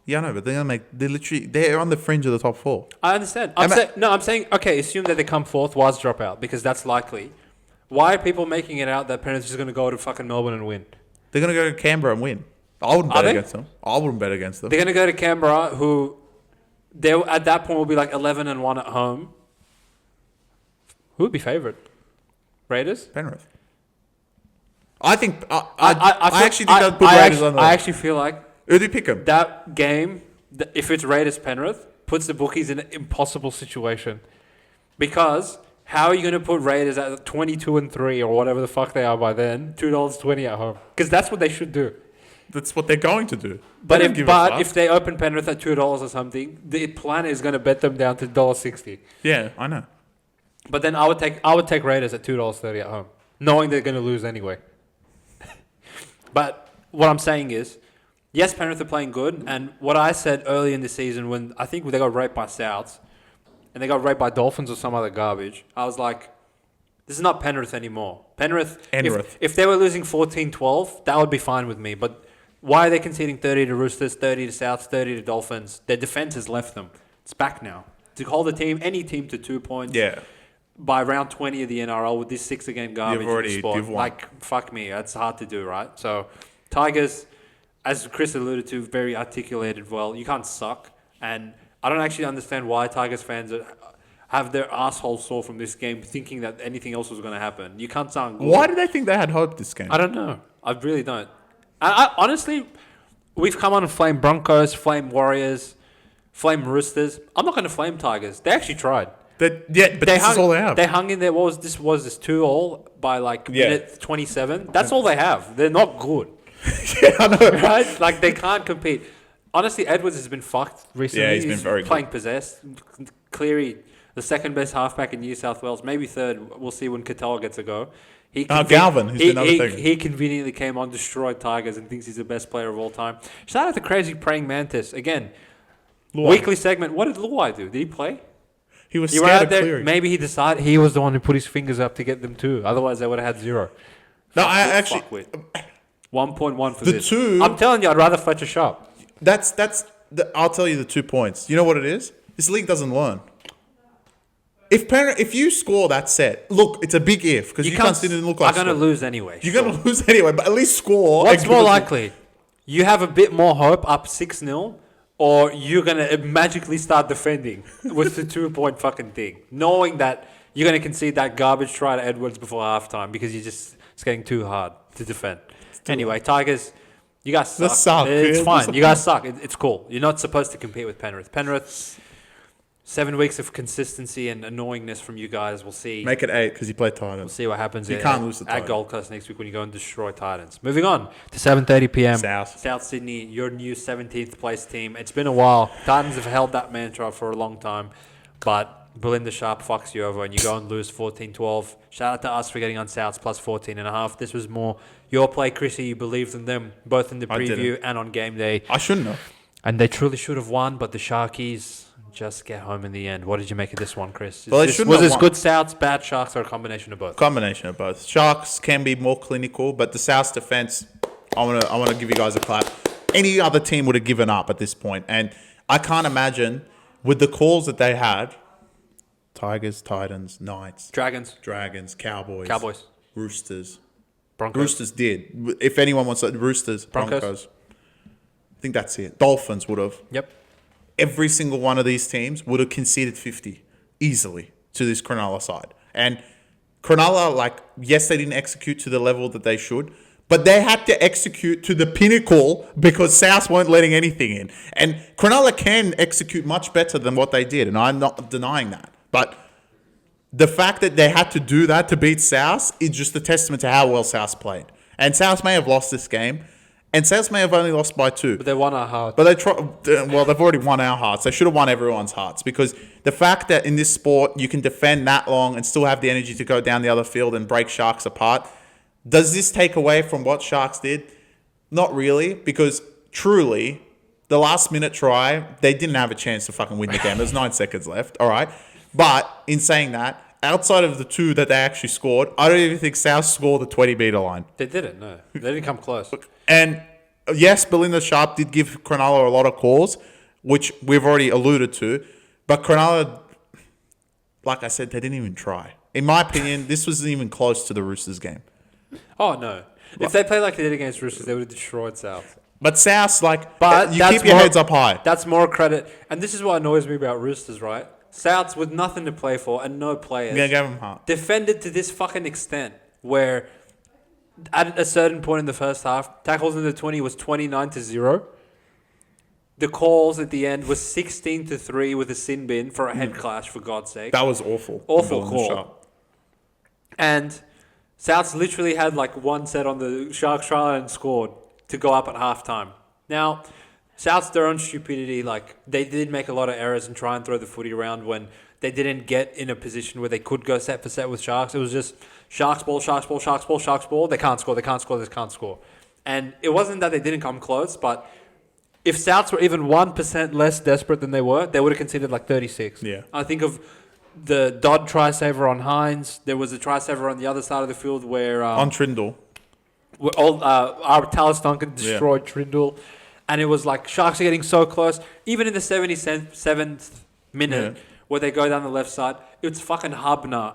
Yeah, I know, but they're on the fringe of the top 4. I understand. I'm saying, okay, assume that they come 4th, Waz drop out, because that's likely. Why are people making it out that Penrith is going to go to fucking Melbourne and win? They're going to go to Canberra and win. I wouldn't bet against them. I wouldn't bet against them. They're going to go to Canberra, who they at that point will be like 11-1 at home. Who would be favourite? Raiders? Penrith. I think... I actually think I'd put Raiders on there. I actually feel like... Who do you pick them? That game, if it's Raiders-Penrith, puts the bookies in an impossible situation. Because... How are you going to put Raiders at 22-3 or whatever the fuck they are by then, $2.20 at home? Because that's what they should do. That's what they're going to do. But if they open Penrith at $2 or something, the plan is going to bet them down to $1.60. Yeah, I know. But then I would take Raiders at $2.30 at home, knowing they're going to lose anyway. But what I'm saying is, yes, Penrith are playing good, and what I said early in the season when I think they got raped by Souths, and they got raped by Dolphins or some other garbage, I was like, this is not Penrith anymore. Penrith, if they were losing 14-12, that would be fine with me. But why are they conceding 30 to Roosters, 30 to Souths, 30 to Dolphins? Their defense has left them. It's back now. To hold any team to 2 points. Yeah. by round 20 of the NRL with this 6-a-game garbage in the sport. you've won. Like, fuck me. That's hard to do, right? So, Tigers, as Chris alluded to, very articulated well. You can't suck. And I don't actually understand why Tigers fans have their assholes sore from this game thinking that anything else was going to happen. You can't sound good. Why did they think they had hope this game? I don't know. I really don't. I honestly, we've come on and flame Broncos, flame Warriors, flame Roosters. I'm not going to flame Tigers. They actually tried. But this is all they have. They hung in there. What was this? 2-2 by like minute 27. That's all they have. They're not good. Yeah, I know. Right? Like, they can't compete. Honestly, Edwards has been fucked recently. Yeah, he's been very playing good. possessed. Cleary, the second best halfback in New South Wales, maybe third. We'll see when Katoa gets a go. Galvin, he's another thing. He conveniently came on, destroyed Tigers, and thinks he's the best player of all time. Shout out to Crazy Praying Mantis. Again, Luai. weekly segment. What did Luai do? Did he play? He was You were scared out of there. Cleary. Maybe he decided he was the one who put his fingers up to get them too. Otherwise, they would have had 0. No, I actually... Fuck with. 1.1 for The this. two- I'm telling you, I'd rather Fletcher Sharp. I'll tell you the 2 points. You know what it is? This league doesn't learn. If you score that set, look, it's a big if because Newcastle didn't look like I'm going to lose anyway. You're going to lose anyway, but at least score. What's more likely? You have a bit more hope up 6-0, or you're going to magically start defending with the 2-point fucking thing, knowing that you're going to concede that garbage try to Edwards before halftime because it's getting too hard to defend. Anyway, Tigers, you guys suck. suck, It's yeah. fine. You guys suck. It's cool. You're not supposed to compete with Penrith. Penrith, 7 weeks of consistency and annoyingness from you guys. We'll see. Make it 8 because you play Titans. We'll see what happens You can't lose the at Titans. Gold Coast next week when you go and destroy Titans. Moving on to 7:30 p.m. South Sydney, your new 17th place team. It's been a while. Titans have held that mantra for a long time, but Belinda Sharp fucks you over and you go and lose 14-12. Shout out to us for getting on Souths plus 14.5. This was more your play, Chrissy. You believed in them both in the I preview didn't. and on game day. I shouldn't have. And they truly should have won, but the Sharkies just get home in the end. What did you make of this one, Chris? Well, they shouldn't have Was this won. good Souths, bad Sharks, or a combination of both? Combination of both. Sharks can be more clinical, but the South's defense, I want to give you guys a clap. Any other team would have given up at this point, and I can't imagine with the calls that they had. Tigers, Titans, Knights, Dragons, Cowboys, Roosters. Broncos. Roosters did. If anyone wants that, Roosters, Broncos. I think that's it. Dolphins would have. Yep. Every single one of these teams would have conceded 50 easily to this Cronulla side. And Cronulla, yes, they didn't execute to the level that they should, but they had to execute to the pinnacle because South weren't letting anything in. And Cronulla can execute much better than what they did, and I'm not denying that. But the fact that they had to do that to beat South is just a testament to how well South played. And South may have lost this game, and South may have only lost by 2. But they won our heart. But they've already won our hearts. They should have won everyone's hearts because the fact that in this sport you can defend that long and still have the energy to go down the other field and break Sharks apart, does this take away from what Sharks did? Not really, because truly, the last minute try, they didn't have a chance to fucking win the game. There's 9 seconds left, all right? But in saying that, outside of the 2 that they actually scored, I don't even think South scored the 20-meter line. They didn't, no. They didn't come close. And yes, Belinda Sharp did give Cronulla a lot of calls, which we've already alluded to. But Cronulla, like I said, they didn't even try. In my opinion, this wasn't even close to the Roosters game. Oh, no. If they played like they did against Roosters, they would have destroyed South. But South's But you that's keep your more- heads up high. That's more credit. And this is what annoys me about Roosters, right? Souths with nothing to play for and no players. Yeah, give them heart. Defended to this fucking extent where at a certain point in the first half, tackles in the 20 was 29-0. The calls at the end was 16-3 with a sin bin for a head clash, for God's sake. That was awful. Awful Belinda call. Sharp. And Souths literally had one set on the Sharks trial and scored to go up at halftime. Now, Souths, their own stupidity, they did make a lot of errors and try and throw the footy around when they didn't get in a position where they could go set for set with Sharks. It was just Sharks ball, Sharks ball, Sharks ball, Sharks ball. They can't score, they can't score, they can't score. And it wasn't that they didn't come close, but if Souths were even 1% less desperate than they would have conceded 36. Yeah. I think of the Dodd try-saver on Hines. There was a try-saver on the other side of the field where... On Trindle. Our Talis Duncan destroyed Trindle. And it was Sharks are getting so close. Even in the 77th minute, where they go down the left side, it's fucking Hubner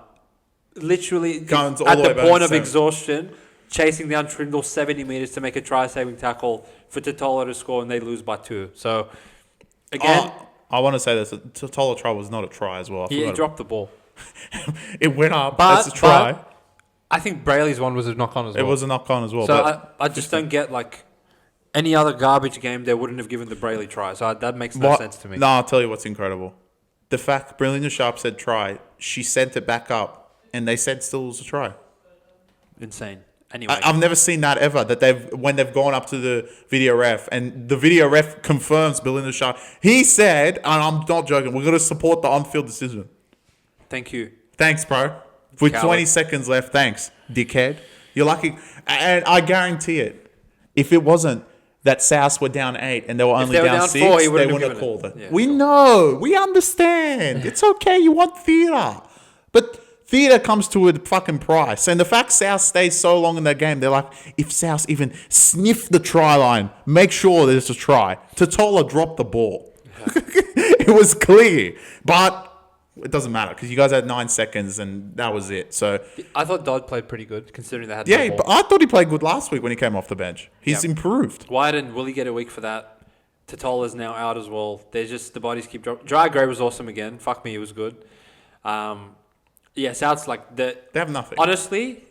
literally Guns all at the the way back point to of seven. exhaustion, chasing down Trindle 70 metres to make a try-saving tackle for Totola to score, and they lose by 2. So, again, I want to say this. Totola try was not a try as well. I he forgot dropped the ball. it went up. But- That's a try. but- I think Brayley's one was a knock-on as well. It was a knock-on as well. So but I just don't get, like, any other garbage game they wouldn't have given the Brayley try. So that makes no sense to me. No, I'll tell you what's incredible. The fact Brilliant Sharp said try, she sent it back up, and they said still was a try. Insane. Anyway. I've never seen that ever. That when they've gone up to the video ref, and the video ref confirms Belinda Sharp. He said, and I'm not joking, we're going to support the on-field decision. Thank you. Thanks, bro. With Coward. 20 seconds left, thanks, dickhead. You're lucky. And I guarantee it, if it wasn't that South were down 8 and they were only they were down down 6, 4, he they wouldn't have wouldn't have given called it. it. Yeah, We sure. know. We understand. It's okay. You want theatre. But theatre comes to a fucking price. And the fact South stays so long in that game, they're like, if South even sniff the try line, make sure there's a try. Totola dropped the ball. It was clear. But it doesn't matter because you guys had 9 seconds and that was it. So, I thought Dodd played pretty good, considering they had yeah, no but ball. I thought he played good last week when he came off the bench. He's Yeah. improved. Wyatt and Willie get a week for that. Totola's now out as well. They're just, the bodies keep dropping. Dry Gray was awesome again. Fuck me, he was good. Yeah, South's like, They have nothing. honestly,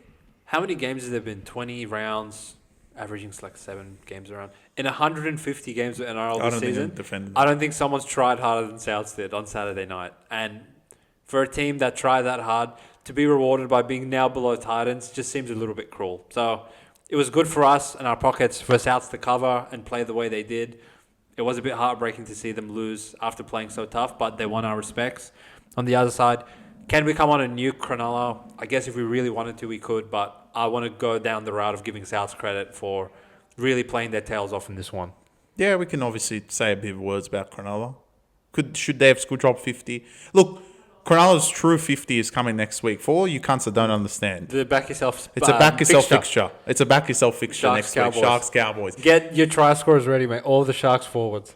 how many games has there been? 20 rounds, averaging like 7 games around. In 150 games of NRL I this don't think season, they've defended. I don't think someone's tried harder than Souths did on Saturday night. And for a team that tried that hard, to be rewarded by being now below Titans just seems a little bit cruel. So it was good for us and our pockets for Souths to cover and play the way they did. It was a bit heartbreaking to see them lose after playing so tough, but they won our respects. On the other side, can we come on a new Cronulla? I guess if we really wanted to, we could, but I want to go down the route of giving Souths credit for really playing their tails off in this one. Yeah, we can obviously say a bit of words about Cronulla. Should they have school drop 50? Look, Cronulla's true 50 is coming next week. For all you cunts that don't understand, The back yourself. it's a back yourself fixture. It's a back yourself fixture Sharks, next Cowboys. week. Sharks Cowboys. Get your try scorers ready, mate. All the Sharks forwards.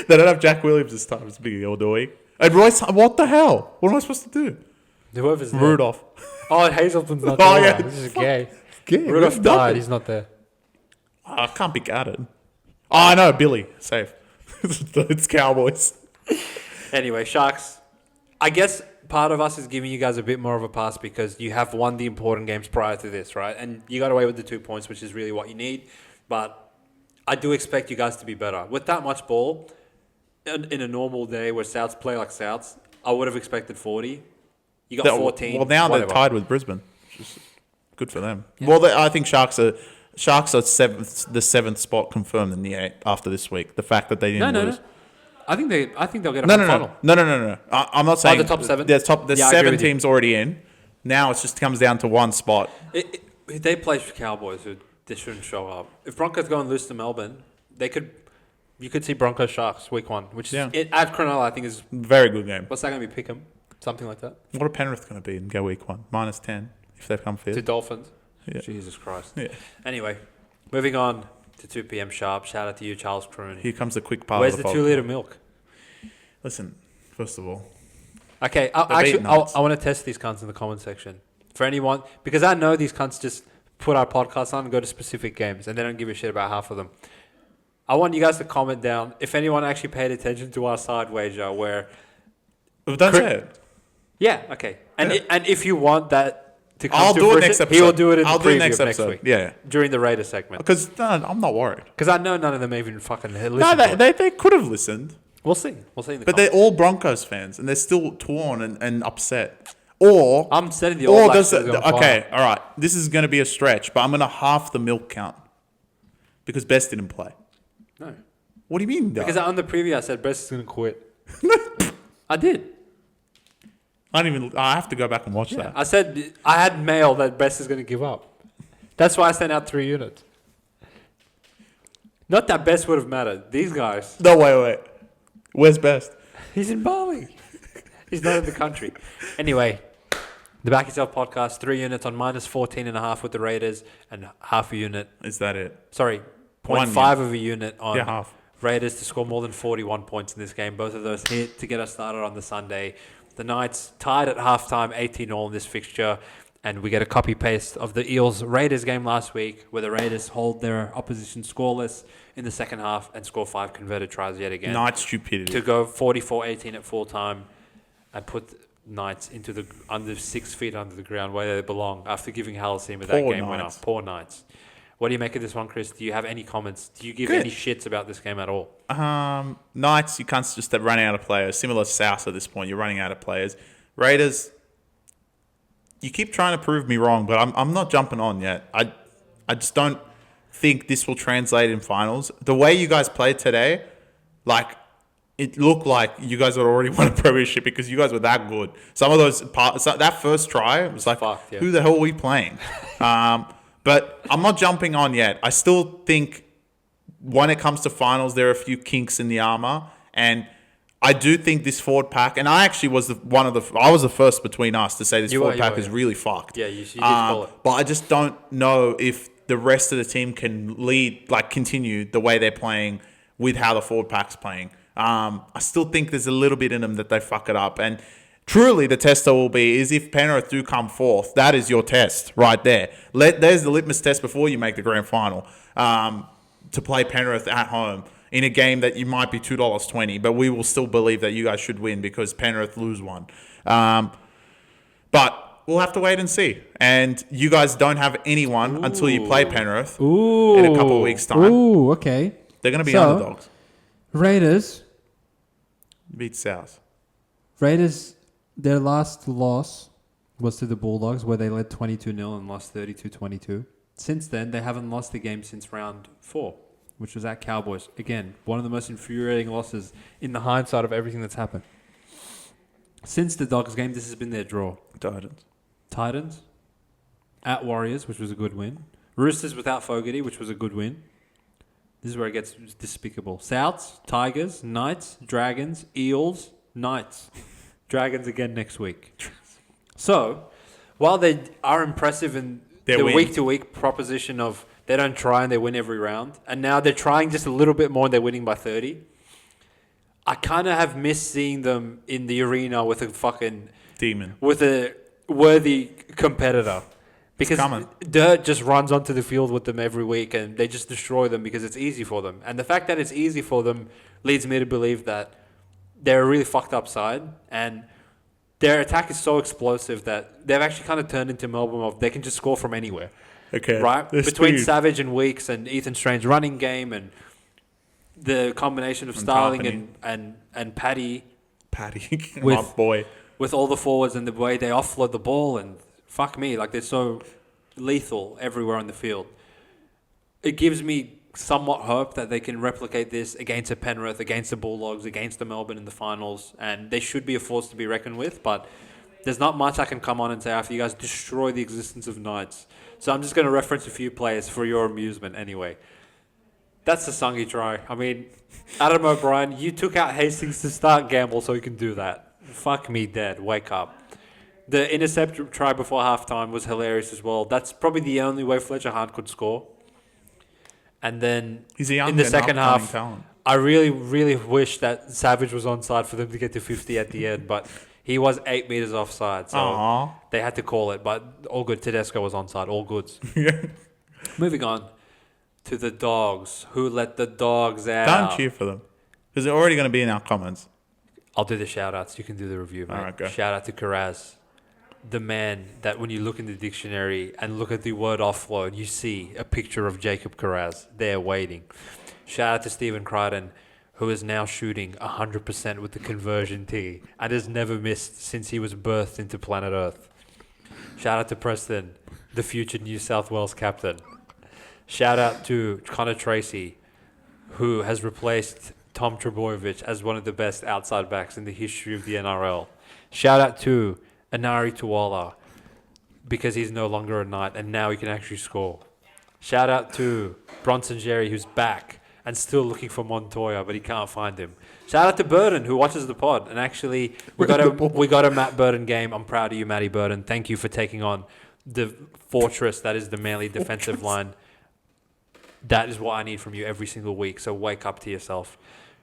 They don't have Jack Williams this time. It's a big deal, do we? And Royce, what the hell? What am I supposed to do? Whoever's there. Rudolph. Oh, Hazelton's not Oh, there. yeah. This is gay. Yeah, Rudolph nothing. died. He's not there. I can't be gutted. Oh, I know, Billy. Safe. It's Cowboys. Anyway, Sharks. I guess part of us is giving you guys a bit more of a pass because you have won the important games prior to this, right? And you got away with the 2 points, which is really what you need. But I do expect you guys to be better. With that much ball, in a normal day where Souths play like Souths, I would have expected 40. You got 14. Well, now whatever. they're tied with Brisbane. Which is good for them. Yeah. Well, I think Sharks are the 7th spot confirmed in the 8 after this week. The fact that they didn't lose. No. I think they'll get a No, final. No. I'm not saying the top 7? There's Yeah, I agree 7 with you. teams already in. Now it just comes down to one spot. If they play Cowboys, who they shouldn't show up. If Broncos go and lose to Melbourne, you could see Broncos Sharks week 1, which Yeah. at Cronulla I think is, Very good game. what's that going to be, Pick'em? Something like that. What are Penrith going to be in go week 1? -10 if they've come To fifth. Dolphins. Yeah. Jesus Christ. Yeah. Anyway, moving on to 2 p.m. sharp. Shout out to you, Charles Croon. Here comes the quick part. Where's of the the 2 litre milk? Listen, first of all, Okay, They're beating I us. want to test these cunts in the comment section. For anyone, because I know these cunts just put our podcast on and go to specific games and they don't give a shit about half of them. I want you guys to comment down if anyone actually paid attention to our side wager where... don't say it. Yeah, okay. And Yeah. and if you want that to come I'll to do it fruition, next episode. he will do it in I'll the do it preview next of next episode. week. Yeah. During the Raiders segment. Because I'm not worried. Because I know none of them even fucking listen No, to it. they could have listened. We'll see. We'll see in the But they're comments. all Broncos fans, and they're still torn and upset. Or I'm setting the All Blacks does jersey on okay, fire. all right. This is going to be a stretch, but I'm going to half the milk count because Best didn't play. No. What do you mean? Because on the preview I said Brest is going to quit. I did. I have to go back and watch that. I said I had mail that Brest is going to give up. That's why I sent out 3 units. Not that Best would have mattered. These guys. No, wait. Where's Best? He's in Bali. He's not in the country. Anyway, the Back Yourself podcast, 3 units on -14.5 with the Raiders and half a unit. Is that it? Sorry, 1 0.5 of a unit on half. Raiders to score more than 41 points in this game. Both of those hit to get us started on the Sunday. The Knights tied at halftime, 18-all in this fixture, and we get a copy-paste of the Eels-Raiders game last week, where the Raiders hold their opposition scoreless in the second half and score 5 converted tries yet again. Knights stupidity. To go 44-18 at full time and put Knights into the under 6 feet under the ground where they belong after giving Halasima that game winner. Poor Knights. What do you make of this one, Chris? Do you have any comments? Do you give any shits about this game at all? Knights, you can't just run out of players. Similar to South at this point, you're running out of players. Raiders, you keep trying to prove me wrong, but I'm not jumping on yet. I just don't think this will translate in finals. The way you guys played today, like, it looked like you guys had already won a premiership because you guys were that good. Some of those that first try was like, who the hell are we playing? But I'm not jumping on yet. I still think when it comes to finals, there are a few kinks in the armor, and I do think this forward pack. And I actually was I was the first between us to say this forward pack is really fucked. Yeah, you did call it. But I just don't know if the rest of the team can continue the way they're playing with how the forward pack's playing. I still think there's a little bit in them that they fuck it up. And truly, the tester will be is if Penrith do come fourth, that is your test right there. There's the litmus test before you make the grand final to play Penrith at home in a game that you might be $2.20, but we will still believe that you guys should win because Penrith lose one. But we'll have to wait and see. And you guys don't have anyone until you play Penrith in a couple of weeks' time. Ooh, okay. They're going to be underdogs. Raiders. Beat South. Raiders, their last loss was to the Bulldogs where they led 22-0 and lost 32-22. Since then, they haven't lost a game since round 4, which was at Cowboys. Again, one of the most infuriating losses in the hindsight of everything that's happened. Since the Dogs game, this has been their draw. Titans. At Warriors, which was a good win. Roosters without Fogarty, which was a good win. This is where it gets despicable. Souths, Tigers, Knights, Dragons, Eels, Knights. Dragons again next week. So, while they are impressive in the week-to-week proposition of they don't try and they win every round, and now they're trying just a little bit more and they're winning by 30, I kind of have missed seeing them in the arena with a fucking... demon. With a worthy competitor. Because Dirt just runs onto the field with them every week and they just destroy them because it's easy for them. And the fact that it's easy for them leads me to believe that they're a really fucked up side and their attack is so explosive that they've actually kind of turned into Melbourne of they can just score from anywhere. Okay. Right? Between Savage and Weeks and Ethan Strange's running game and the combination of Starling and Paddy. My boy. With all the forwards and the way they offload the ball and fuck me, like they're so lethal everywhere on the field. It gives me somewhat hope that they can replicate this against a Penrith, against the Bulldogs, against the Melbourne in the finals, and they should be a force to be reckoned with, but there's not much I can come on and say after you guys destroy the existence of Knights. So I'm just going to reference a few players for your amusement anyway. That's the Sungy try. I mean, Adam O'Brien, you took out Hastings to start Gamble so you can do that. Fuck me dead. Wake up. The intercept try before halftime was hilarious as well. That's probably the only way Fletcher Hunt could score. And then in the second half, talent. I really, really wish that Savage was onside for them to get to 50 at the end, but he was 8 meters offside, so they had to call it. But all good. Tedesco was onside. All goods. Moving on to the Dogs. Who let the Dogs out? Don't cheer for them because they're already going to be in our comments. I'll do the shout-outs. You can do the review, mate. All right, go. Shout out to Karaz, the man that when you look in the dictionary and look at the word offload, you see a picture of Jacob Karaz there waiting. Shout out to Stephen Crichton, who is now shooting 100% with the conversion tee and has never missed since he was birthed into planet Earth. Shout out to Preston, the future New South Wales captain. Shout out to Connor Tracy, who has replaced Tom Trebojevic as one of the best outside backs in the history of the NRL. Shout out to Anari Tuwala because he's no longer a Knight and now he can actually score. Shout out to Bronson Jerry who's back and still looking for Montoya but he can't find him. Shout out to Burden who watches the pod and actually we got a Matt Burden game. I'm proud of you, Matty Burden. Thank you for taking on the fortress that is the Manly defensive line. That is what I need from you every single week. So wake up to yourself.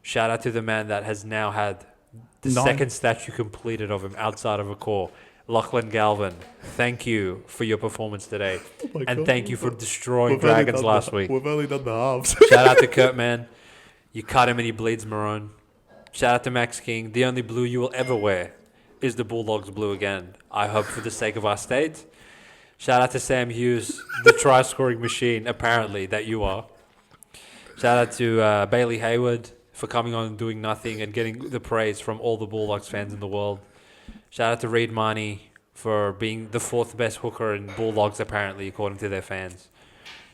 Shout out to the man that has now had The 9. second statue completed of him outside of a core. Lachlan Galvin, thank you for your performance today. my And God. thank you for destroying We've only Dragons done last the- week. We've only done the halves. Shout out to Kurt, man. You cut him and he bleeds maroon. Shout out to Max King. The only blue you will ever wear is the Bulldogs blue again. I hope for the sake of our state. Shout out to Sam Hughes, the try-scoring machine, apparently, that you are. Shout out to Bailey Hayward for coming on and doing nothing and getting the praise from all the Bulldogs fans in the world. Shout out to Reid Marnie for being the 4th best hooker in Bulldogs, apparently, according to their fans.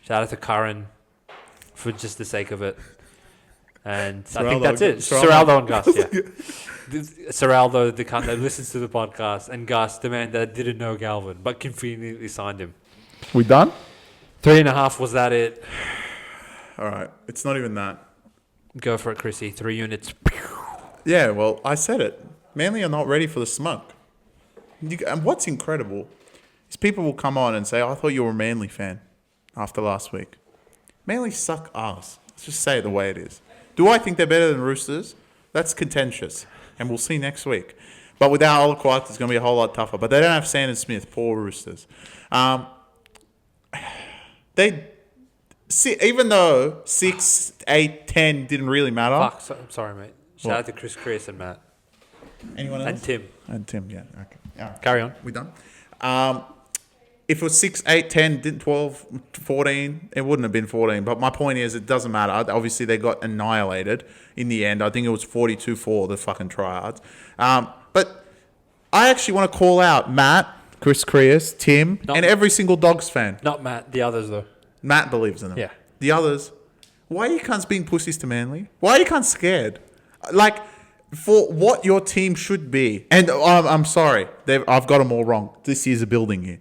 Shout out to Curran for just the sake of it. And I think that's it. Seraldo and Gus, yeah. Seraldo, the cunt that listens to the podcast, and Gus, the man that didn't know Galvin, but conveniently signed him. We done? 3.5, was that it? All right. It's not even that. Go for it, Chrissy. 3 units. Yeah, well, I said it. Manly are not ready for the smoke. And what's incredible is people will come on and say, I thought you were a Manly fan after last week. Manly suck ass. Let's just say it the way it is. Do I think they're better than Roosters? That's contentious. And we'll see next week. But without Olaquat, it's going to be a whole lot tougher. But they don't have Sandon Smith. Poor Roosters. Even though 6, 8, 10 didn't really matter. Fuck, I'm sorry, mate. Shout out to Chris and Matt. Anyone else? And Tim. And Tim, yeah. Okay. All right. Carry on. We done? If it was 6, 8, 10, 12, 14, it wouldn't have been 14. But my point is, it doesn't matter. Obviously, they got annihilated in the end. I think it was 42-4, the fucking tryouts. But I actually want to call out Matt, Chris Creas, Tim, and every single Dogs fan. Not Matt, the others, though. Matt believes in them. Yeah. The others, why are you cunts being pussies to Manly? Why are you cunts scared? Like, for what your team should be. And I'm sorry, I've got them all wrong. This year's a building year.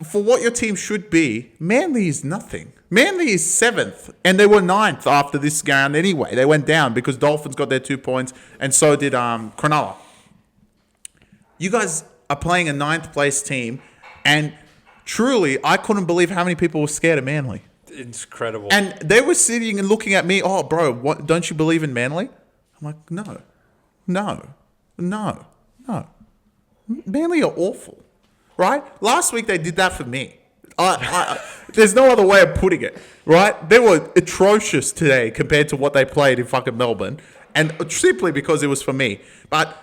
For what your team should be, Manly is nothing. Manly is 7th, and they were 9th after this round anyway. They went down because Dolphins got their 2 points, and so did Cronulla. You guys are playing a 9th place team, and truly, I couldn't believe how many people were scared of Manly. It's incredible. And they were sitting and looking at me, oh, bro, what, don't you believe in Manly? I'm like, no. Manly are awful, right? Last week they did that for me. There's no other way of putting it, right? They were atrocious today compared to what they played in fucking Melbourne, and simply because it was for me. But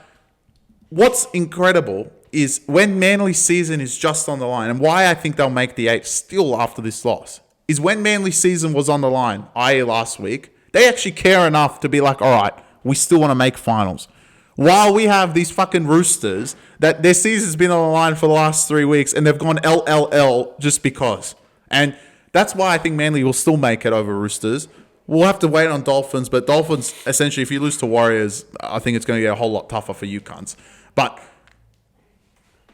what's incredible is when Manly's season is just on the line, and why I think they'll make the 8 still after this loss, is when Manly's season was on the line, i.e. last week, they actually care enough to be like, all right, we still want to make finals. While we have these fucking Roosters that their season's been on the line for the last 3 weeks and they've gone LLL just because. And that's why I think Manly will still make it over Roosters. We'll have to wait on Dolphins, but Dolphins, essentially, if you lose to Warriors, I think it's going to get a whole lot tougher for you cunts. But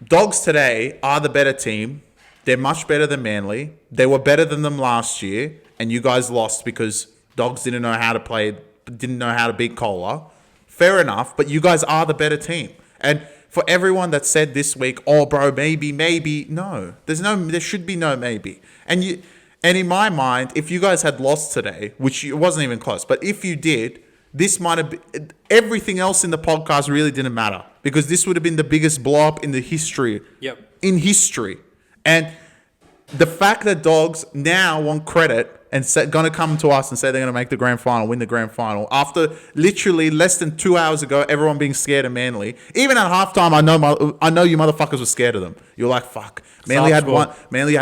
Dogs today are the better team. They're much better than Manly. They were better than them last year, and you guys lost because Dogs didn't know how to beat Cola. Fair enough, but you guys are the better team. And for everyone that said this week, oh, bro, maybe, no. There should be no maybe. And in my mind, if you guys had lost today, which it wasn't even close, but if you did, this might have been, everything else in the podcast really didn't matter because this would have been the biggest blow up in the history. Yep. In history. And the fact that Dogs now want credit and going to come to us and say they're going to make the grand final, win the grand final, after literally less than 2 hours ago, everyone being scared of Manly. Even at halftime, I know you motherfuckers were scared of them. You're like, fuck. Manly had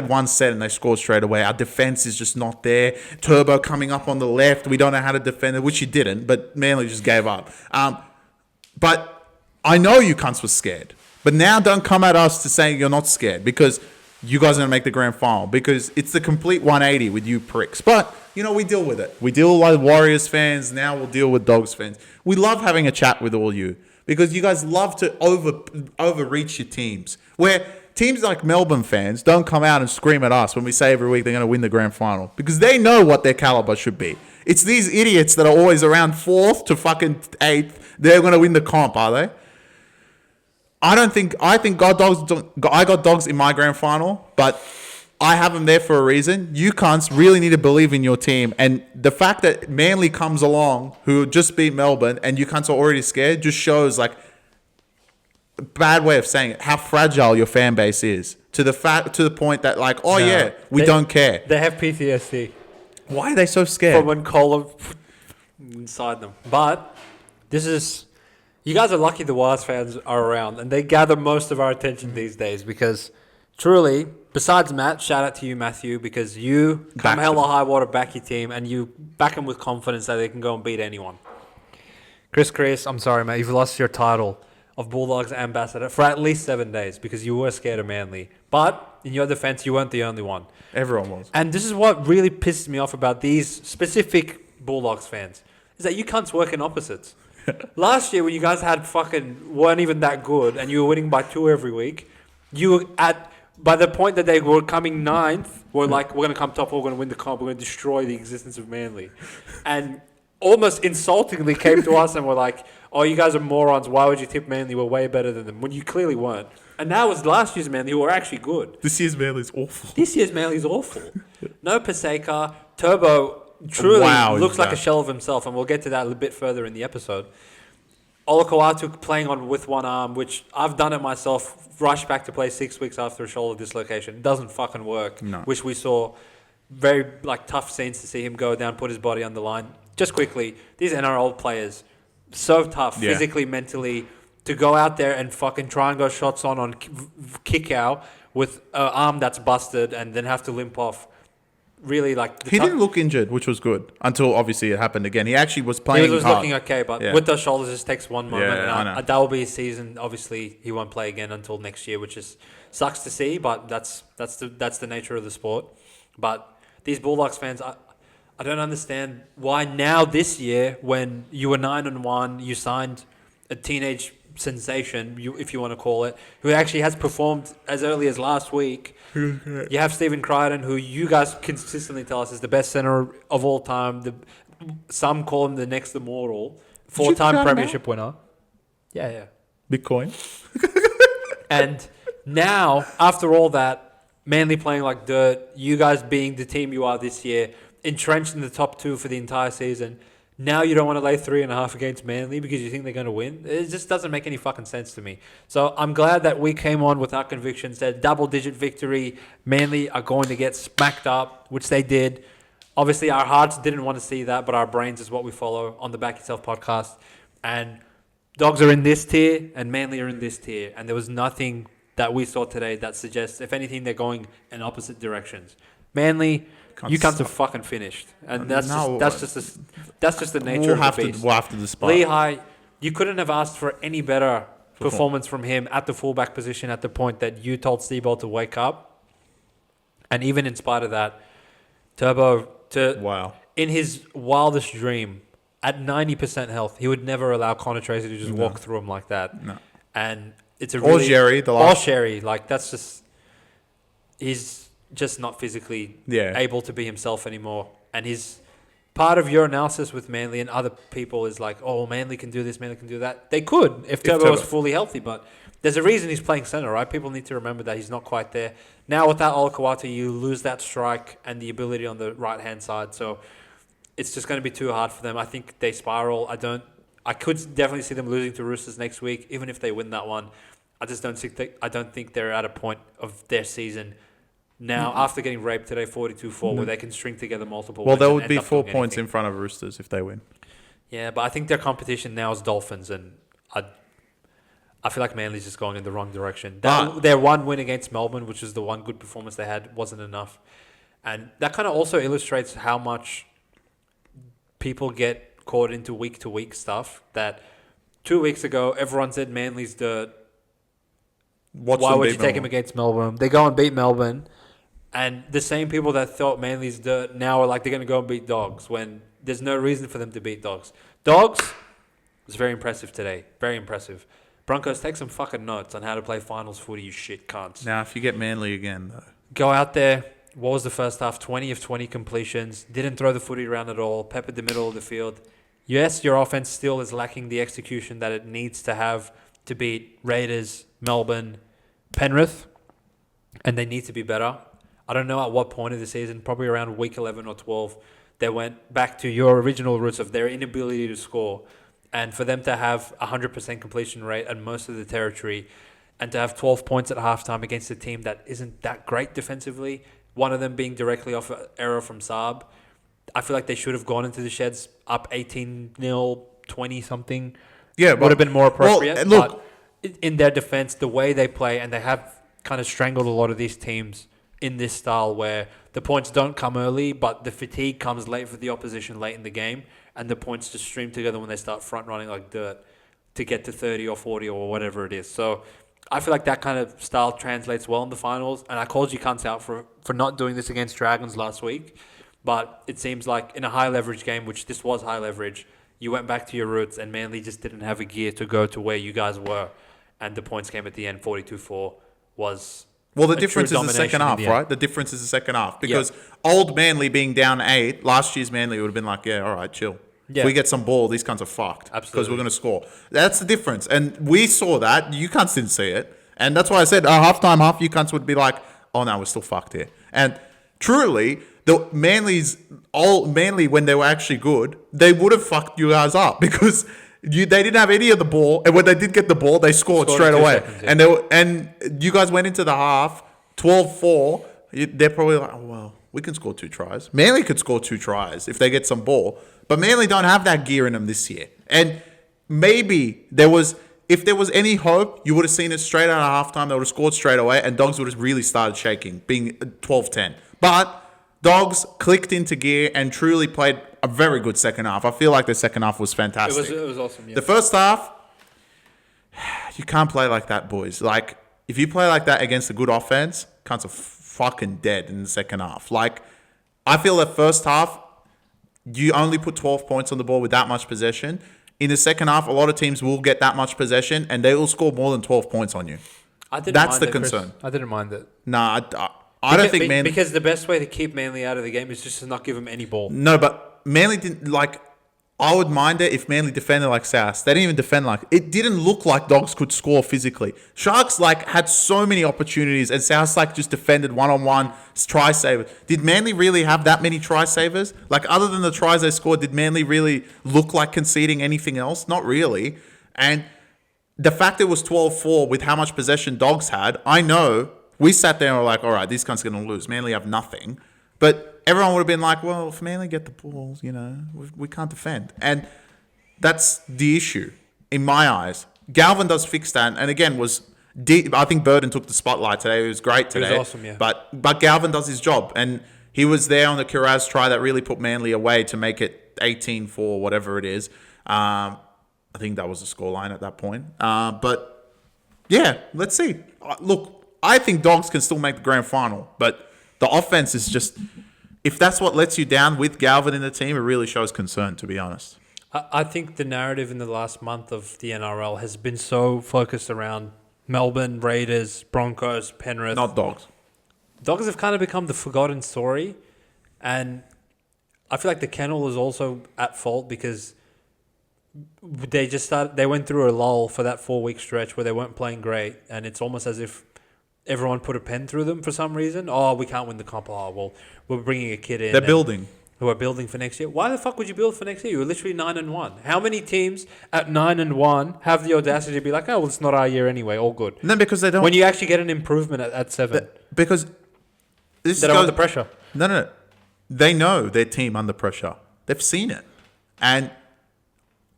one set and they scored straight away. Our defense is just not there. Turbo coming up on the left. We don't know how to defend it, which you didn't, but Manly just gave up. But I know you cunts were scared. But now don't come at us to saying you're not scared because you guys are going to make the grand final because it's the complete 180 with you pricks. But, we deal with it. We deal with Warriors fans. Now we'll deal with Dogs fans. We love having a chat with all you because you guys love to overreach your teams. Where teams like Melbourne fans don't come out and scream at us when we say every week they're going to win the grand final because they know what their caliber should be. It's these idiots that are always around 4th to fucking 8th. They're going to win the comp, are they? I got Dogs in my grand final, but I have them there for a reason. You cunts really need to believe in your team. And the fact that Manly comes along, who just beat Melbourne, and you cunts are already scared, just shows, like, a bad way of saying it, how fragile your fan base is. To the point that, like, we don't care. They have PTSD Why are they so scared? from when Cola inside them. But this is... You guys are lucky the Wires fans are around, and they gather most of our attention these days because, truly, besides Matt, shout out to you, Matthew, because you come hell or high water, back your team, and you back them with confidence that they can go and beat anyone. Chris, I'm sorry, mate. You've lost your title of Bulldogs ambassador for at least 7 days because you were scared of Manly. But, in your defense, you weren't the only one. Everyone was. And this is what really pisses me off about these specific Bulldogs fans, is that you cunts work in opposites. Last year, when you guys weren't even that good, and you were winning by 2 every week, by the point that they were coming 9th, we're like, we're going to come top 4, we're going to win the comp, we're going to destroy the existence of Manly. And almost insultingly came to us and were like, oh, you guys are morons, why would you tip Manly? We're way better than them, when you clearly weren't. And that was last year's Manly, who were actually good. This year's Manly's awful. This year's Manly's awful. No Paseka. Turbo truly looks like a shell of himself, and we'll get to that a little bit further in the episode. Olakau'atu playing on with one arm, which I've done it myself, rushed back to play 6 weeks after a shoulder dislocation. It doesn't fucking work. No. Which we saw very tough scenes to see him go down, put his body on the line. Just quickly, these NRL players, so tough, physically, mentally, to go out there and fucking try and go shots on kick out with an arm that's busted and then have to limp off. Really, he didn't look injured, which was good, until obviously it happened again. He actually was playing He was hard. looking okay, but with those shoulders, it just takes one moment. Yeah, I know. That will be his season. Obviously, he won't play again until next year, which sucks to see, but that's the nature of the sport. But these Bulldogs fans, I don't understand why now this year, when you were 9-1, you signed a teenage sensation, if you want to call it, who actually has performed as early as last week. You have Stephen Crichton, who you guys consistently tell us is the best center of all time. Some call him the next immortal. 4-time premiership winner. Yeah. Bitcoin. And now, after all that, Manly playing like dirt, you guys being the team you are this year, entrenched in the top 2 for the entire season, now you don't want to lay 3.5 against Manly because you think they're going to win. It just doesn't make any fucking sense to me. So I'm glad that we came on with our conviction, said double-digit victory. Manly are going to get smacked up, which they did. Obviously, our hearts didn't want to see that, but our brains is what we follow on the Back Yourself podcast. And Dogs are in this tier, and Manly are in this tier. And there was nothing that we saw today that suggests, if anything, they're going in opposite directions. Manly... You cunts are fucking finished, and that's just the nature of the beast. We'll have to despise. Lehigh, you couldn't have asked for any better performance from him at the fullback position at the point that you told Seabold to wake up, and even in spite of that, Turbo in his wildest dream at 90% health, he would never allow Connor Tracy to just walk through him like that. No, and it's a really Sherry, that's just he's just not physically able to be himself anymore. And his part of your analysis with Manly and other people is like, oh, Manly can do this, Manly can do that. They could if Turbo was fully healthy, but there's a reason he's playing centre, right? People need to remember that he's not quite there. Now without Olakau'atu, you lose that strike and the ability on the right-hand side. So it's just going to be too hard for them. I think they spiral. I could definitely see them losing to Roosters next week, even if they win that one. I don't think they're at a point of their season now, after getting raped today, 42-4, where they can string together multiple wins. Well, there would be 4 points in front of Roosters if they win. Yeah, but I think their competition now is Dolphins, and I feel like Manly's just going in the wrong direction. Their one win against Melbourne, which is the one good performance they had, wasn't enough. And that kind of also illustrates how much people get caught into week-to-week stuff. That 2 weeks ago, everyone said Manly's dirt. Why would you take him against Melbourne? They go and beat Melbourne. And the same people that thought Manly's dirt now are like they're going to go and beat Dogs when there's no reason for them to beat Dogs. Dogs was very impressive today. Very impressive. Broncos, take some fucking notes on how to play finals footy, you shit cunts. Now, if you get Manly again, though. Go out there. What was the first half? 20 of 20 completions. Didn't throw the footy around at all. Peppered the middle of the field. Yes, your offense still is lacking the execution that it needs to have to beat Raiders, Melbourne, Penrith. And they need to be better. I don't know at what point of the season, probably around week 11 or 12, they went back to your original roots of their inability to score. And for them to have 100% completion rate and most of the territory, and to have 12 points at halftime against a team that isn't that great defensively, one of them being directly off an error from Saab, I feel like they should have gone into the sheds up 18-0, 20-something. Yeah, would have been more appropriate. Well, look, but in their defense, the way they play, and they have kind of strangled a lot of these teams in this style where the points don't come early, but the fatigue comes late for the opposition late in the game, and the points just stream together when they start front running like dirt to get to 30 or 40 or whatever it is. So I feel like that kind of style translates well in the finals, and I called you cunts out for not doing this against Dragons last week. But it seems like in a high leverage game, which this was high leverage, you went back to your roots and Manly just didn't have a gear to go to where you guys were. And the points came at the end, 42-4 was... Well, the difference is the second half, right? The difference is the second half. Because old Manly being down 8, last year's Manly would have been like, yeah, all right, chill. Yeah. If we get some ball, these cunts are fucked. Absolutely. Because we're going to score. That's the difference. And we saw that. You cunts didn't see it. And that's why I said halftime, half you cunts would be like, oh, no, we're still fucked here. And truly... The Manly, when they were actually good, they would have fucked you guys up because they didn't have any of the ball, and when they did get the ball, they scored straight away. Seconds, yeah. And you guys went into the half 12-4. They're probably like, oh well, we can score 2 tries. Manly could score 2 tries if they get some ball, but Manly don't have that gear in them this year. And maybe if there was any hope, you would have seen it straight out of halftime. They would have scored straight away, and Dogs would have really started shaking, being 12-10. But Dogs clicked into gear and truly played a very good second half. I feel like the second half was fantastic. It was awesome, yeah. The first half, you can't play like that, boys. Like, if you play like that against a good offense, cunts are fucking dead in the second half. Like, I feel that first half, you only put 12 points on the board with that much possession. In the second half, a lot of teams will get that much possession and they will score more than 12 points on you. That's the concern. I didn't mind it. Nah, I don't think Manly... Because the best way to keep Manly out of the game is just to not give them any ball. No, but Manly didn't... Like, I would mind it if Manly defended like South. They didn't even defend like... It didn't look like Dogs could score physically. Sharks, like, had so many opportunities and South, like, just defended one-on-one, try savers. Did Manly really have that many try savers? Like, other than the tries they scored, did Manly really look like conceding anything else? Not really. And the fact it was 12-4 with how much possession Dogs had, I know... We sat there and were like, all right, these cunts are going to lose. Manly have nothing. But everyone would have been like, well, if Manly get the balls, we can't defend. And that's the issue, in my eyes. Galvin does fix that. And again, I think Burden took the spotlight today. It was great today. It was awesome, yeah. But Galvin does his job. And he was there on the Kiraz try that really put Manly away to make it 18-4, whatever it is. I think that was the scoreline at that point. But, yeah, let's see. Look, I think Dogs can still make the grand final, but the offense is just... If that's what lets you down with Galvin in the team, it really shows concern, to be honest. I think the narrative in the last month of the NRL has been so focused around Melbourne, Raiders, Broncos, Penrith. Not Dogs. Dogs have kind of become the forgotten story, and I feel like the kennel is also at fault because they went through a lull for that 4-week stretch where they weren't playing great, and it's almost as if everyone put a pen through them for some reason. Oh, we can't win the comp. Oh, well, we're bringing a kid in. They're building. Who are building for next year. Why the fuck would you build for next year? You were literally 9-1. How many teams at 9-1 have the audacity to be like, oh, well, it's not our year anyway, all good? No, because they don't. When you actually get an improvement at 7. Because they don't want the pressure. No. They know their team under pressure. They've seen it. And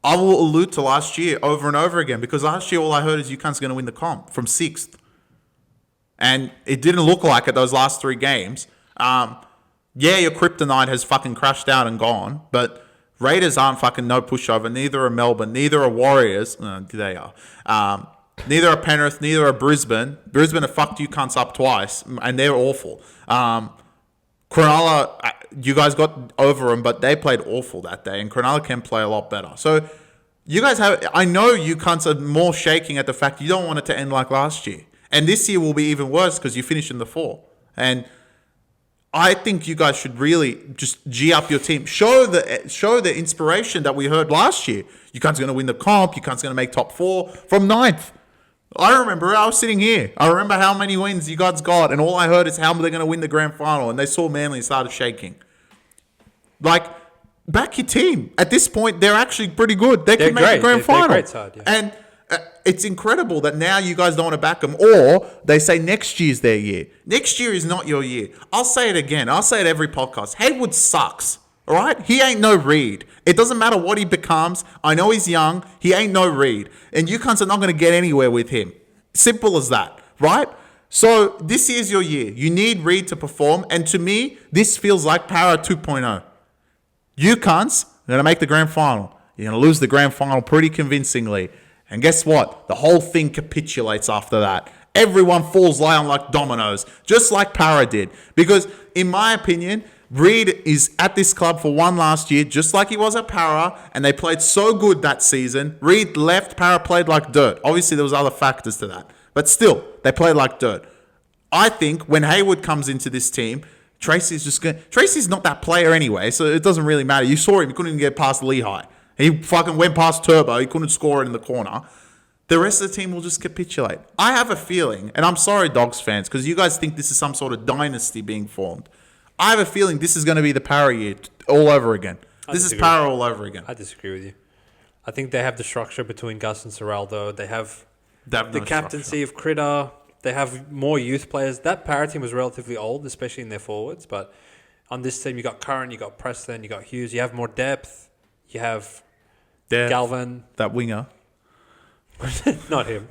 I will allude to last year over and over again because last year all I heard is you cunts going to win the comp from 6th. And it didn't look like it those last 3 games. Yeah, your kryptonite has fucking crashed out and gone, but Raiders aren't fucking no pushover. Neither are Melbourne. Neither are Warriors. They are. Neither are Penrith. Neither are Brisbane. Brisbane have fucked you cunts up twice, and they're awful. Cronulla, you guys got over them, but they played awful that day, and Cronulla can play a lot better. So you guys have... I know you cunts are more shaking at the fact you don't want it to end like last year. And this year will be even worse because you finished in the 4. And I think you guys should really just G up your team. Show the inspiration that we heard last year. You guys are going to win the comp. You guys are going to make top 4 from 9th. I remember I was sitting here. I remember how many wins you guys got, and all I heard is how they're going to win the grand final, and they saw Manly and started shaking. Like, back your team. At this point, they're actually pretty good. They can make the grand final. They're a great side, yeah. And it's incredible that now you guys don't want to back them, or they say next year's their year. Next year is not your year. I'll say it again. I'll say it every podcast. Haywood sucks. All right? He ain't no Reed. It doesn't matter what he becomes. I know he's young. He ain't no Reed. And you cunts are not going to get anywhere with him. Simple as that. Right? So this is your year. You need Reed to perform. And to me, this feels like Para 2.0. You cunts are going to make the grand final. You're going to lose the grand final pretty convincingly. And guess what? The whole thing capitulates after that. Everyone falls down like dominoes, just like Para did. Because in my opinion, Reed is at this club for one last year, just like he was at Para, and they played so good that season. Reed left, Para played like dirt. Obviously, there was other factors to that. But still, they played like dirt. I think when Haywood comes into this team, Tracy's not that player anyway, so it doesn't really matter. You saw him, he couldn't even get past Lehigh. He fucking went past Turbo, he couldn't score it in the corner. The rest of the team will just capitulate. I have a feeling, and I'm sorry, Dogs fans, because you guys think this is some sort of dynasty being formed. I have a feeling this is going to be the Para year all over again. This is Para all over again. I disagree with you. I think they have the structure between Gus and Serraldo. They have the captaincy of Critter. They have more youth players. That Para team was relatively old, especially in their forwards. But on this team, you got Curran, you got Preston, you got Hughes. You have more depth. You have Galvin. That winger. Not him.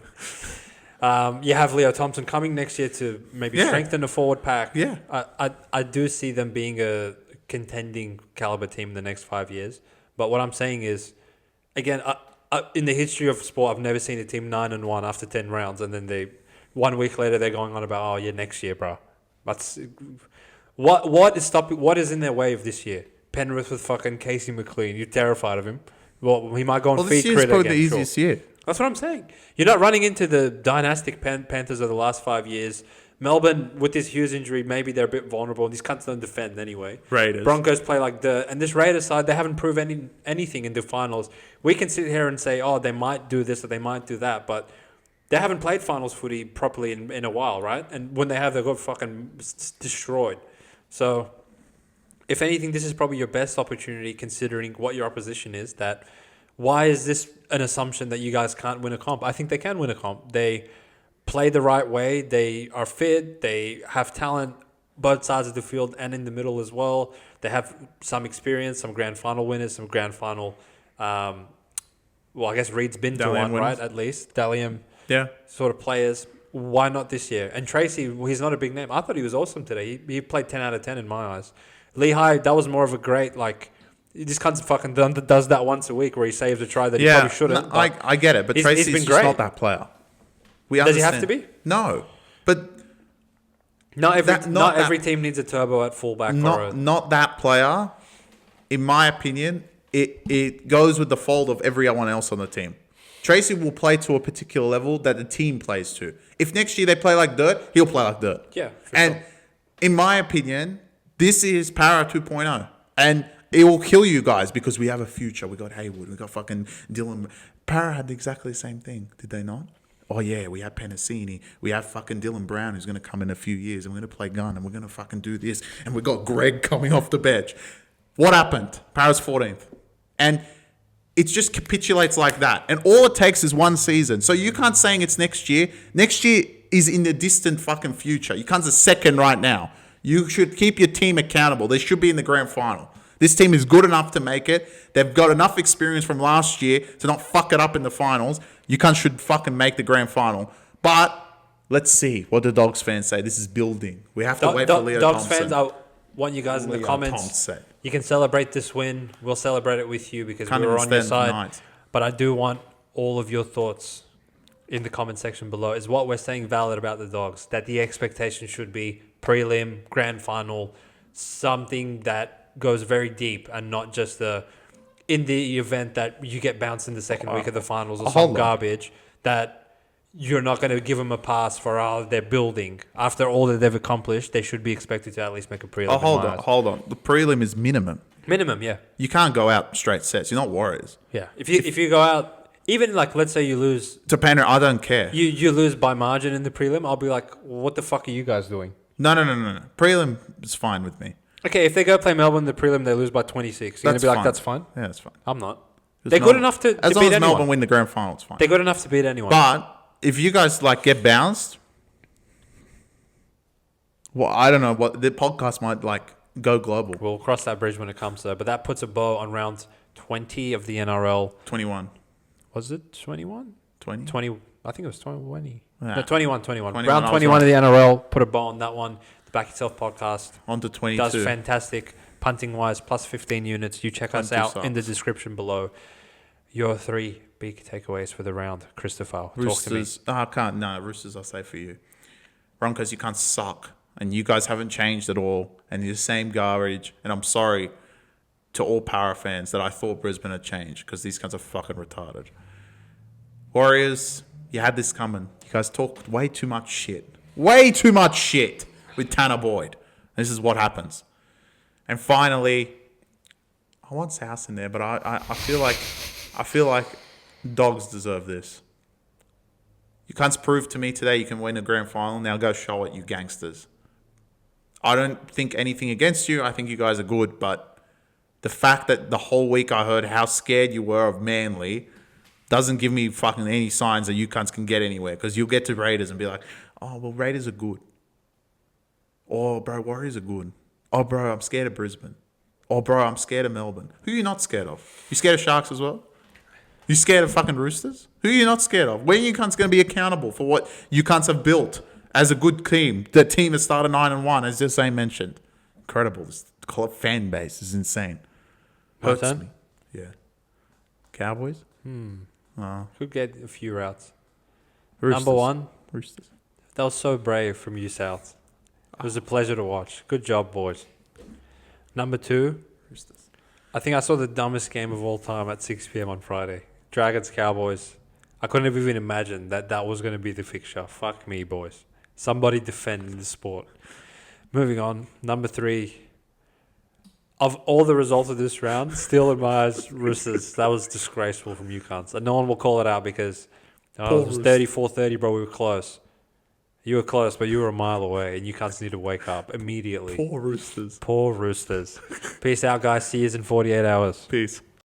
You have Leo Thompson coming next year to maybe strengthen the forward pack. Yeah. I do see them being a contending caliber team in the next 5 years. But what I'm saying is, again, in the history of sport, I've never seen a team 9-1 after 10 rounds, and then 1 week later they're going on about, oh yeah, next year, bro. That's what is in their way of this year? Penrith with fucking Casey McLean. You're terrified of him. Well, he might go and feed Critter again. This year's probably the easiest year. That's what I'm saying. You're not running into the dynastic Panthers of the last 5 years. Melbourne, with this Hughes injury, maybe they're a bit vulnerable. These cunts don't defend anyway. Raiders. Broncos play like dirt. And this Raiders side, they haven't proven anything in the finals. We can sit here and say, oh, they might do this or they might do that. But they haven't played finals footy properly in a while, right? And when they have, they got fucking destroyed. So, if anything, this is probably your best opportunity considering what your opposition is. That why is this an assumption that you guys can't win a comp? I think they can win a comp. They play the right way. They are fit. They have talent both sides of the field and in the middle as well. They have some experience, some grand final winners, some grand final. I guess Reed's been to one, winners. Right? At least Dalian, sort of players. Why not this year? And Tracy, he's not a big name. I thought he was awesome today. He played 10 out of 10 in my eyes. Lehigh, that was more of a great This cunt fucking does that once a week where he saves a try that he probably shouldn't. No, I get it, but Tracy's just not that player. Does he have to be? No, but not every team needs a turbo at fullback. Not that player. In my opinion, it goes with the fold of everyone else on the team. Tracy will play to a particular level that the team plays to. If next year they play like dirt, he'll play like dirt. Yeah, in my opinion, this is Para 2.0. And it will kill you guys because we have a future. We got Haywood. We got fucking Dylan. Para had exactly the same thing, did they not? Oh, yeah, we have Penasini. We have fucking Dylan Brown who's going to come in a few years and we're going to play gun and we're going to fucking do this. And we got Greg coming off the bench. What happened? Para's 14th. And it just capitulates like that. And all it takes is one season. So you can't say it's next year. Next year is in the distant fucking future. You can't say second right now. You should keep your team accountable. They should be in the grand final. This team is good enough to make it. They've got enough experience from last year to not fuck it up in the finals. You should fucking make the grand final. But let's see what the Dogs fans say. This is building. We have to wait for Leo Dogs Thompson. fans, I want you guys in the comments. You can celebrate this win. We'll celebrate it with you because we were on your side. Tonight. But I do want all of your thoughts in the comment section below. Is what we're saying valid about the Dogs? That the expectation should be prelim, grand final, something that goes very deep and not just in the event that you get bounced in the second week of the finals or some garbage, that you're not going to give them a pass for they're building. After all that they've accomplished, they should be expected to at least make a prelim. Hold on. The prelim is minimum. Minimum, yeah. You can't go out straight sets. You're not Warriors. Yeah. If you go out, Even like, let's say you lose, To Penrith, I don't care. you lose by margin in the prelim. I'll be like, what the fuck are you guys doing? No. Prelim is fine with me. Okay, if they go play Melbourne in the prelim, they lose by 26. You're gonna That's be like, fine. that's fine. Yeah, that's fine. I'm not. It's They're good enough to as beat long as anyone. Melbourne win the grand final, it's fine. They're good enough to beat anyone. But if you guys like get bounced, well, I don't know what the podcast might like go global. We'll cross that bridge when it comes there. But that puts a bow on round 20 of the NRL. 21, Was it 21? 20. 20. I think it was 20. Yeah. No, 21. 21, Round I was 21 of the NRL. Put a bow on that one. The Back Yourself podcast On to 22. does fantastic punting wise, plus 15 units. You check us Punt out yourself. in the description below. Your 3 big takeaways for the round, Christopher. Talk to me. Roosters. I can't. No, Roosters. I'll say for you. Broncos, you can't suck, and you guys haven't changed at all, and you're the same garbage. And I'm sorry to all Para fans that I thought Brisbane had changed because these guys are fucking retarded. Warriors, you had this coming. You guys talked way too much shit. Way too much shit with Tanner Boyd. This is what happens. And finally, I want South in there, but I feel like Dogs deserve this. You can't prove to me today you can win a grand final. Now go show it, you gangsters. I don't think anything against you. I think you guys are good, but the fact that the whole week I heard how scared you were of Manly doesn't give me fucking any signs that you cunts can get anywhere, because you'll get to Raiders and be like, oh, well, Raiders are good. Oh, bro, Warriors are good. Oh, bro, I'm scared of Brisbane. Oh, bro, I'm scared of Melbourne. Who are you not scared of? You scared of Sharks as well? You scared of fucking Roosters? Who are you not scared of? When are you cunts going to be accountable for what you cunts have built as a good team? The team that started 9-1, as just saying mentioned. Incredible. This fan base is insane. Hurts turn? me. Yeah. Cowboys? Could get a few routes. Roosters. Number 1, Roosters. that was so brave from you, South. It was a pleasure to watch. Good job, boys. Number 2, Roosters. I think I saw the dumbest game of all time at 6 p.m. on Friday. Dragons, Cowboys. I couldn't have even imagined that was going to be the fixture. Fuck me, boys. Somebody defend the sport. Moving on. Number 3. Of all the results of this round, still in my eyes, Roosters. That was disgraceful from you cunts. And no one will call it out because it was 34-30, bro. We were close. You were close, but you were a mile away, and you cunts need to wake up immediately. Poor Roosters. Poor Roosters. Peace out, guys. See you in 48 hours. Peace.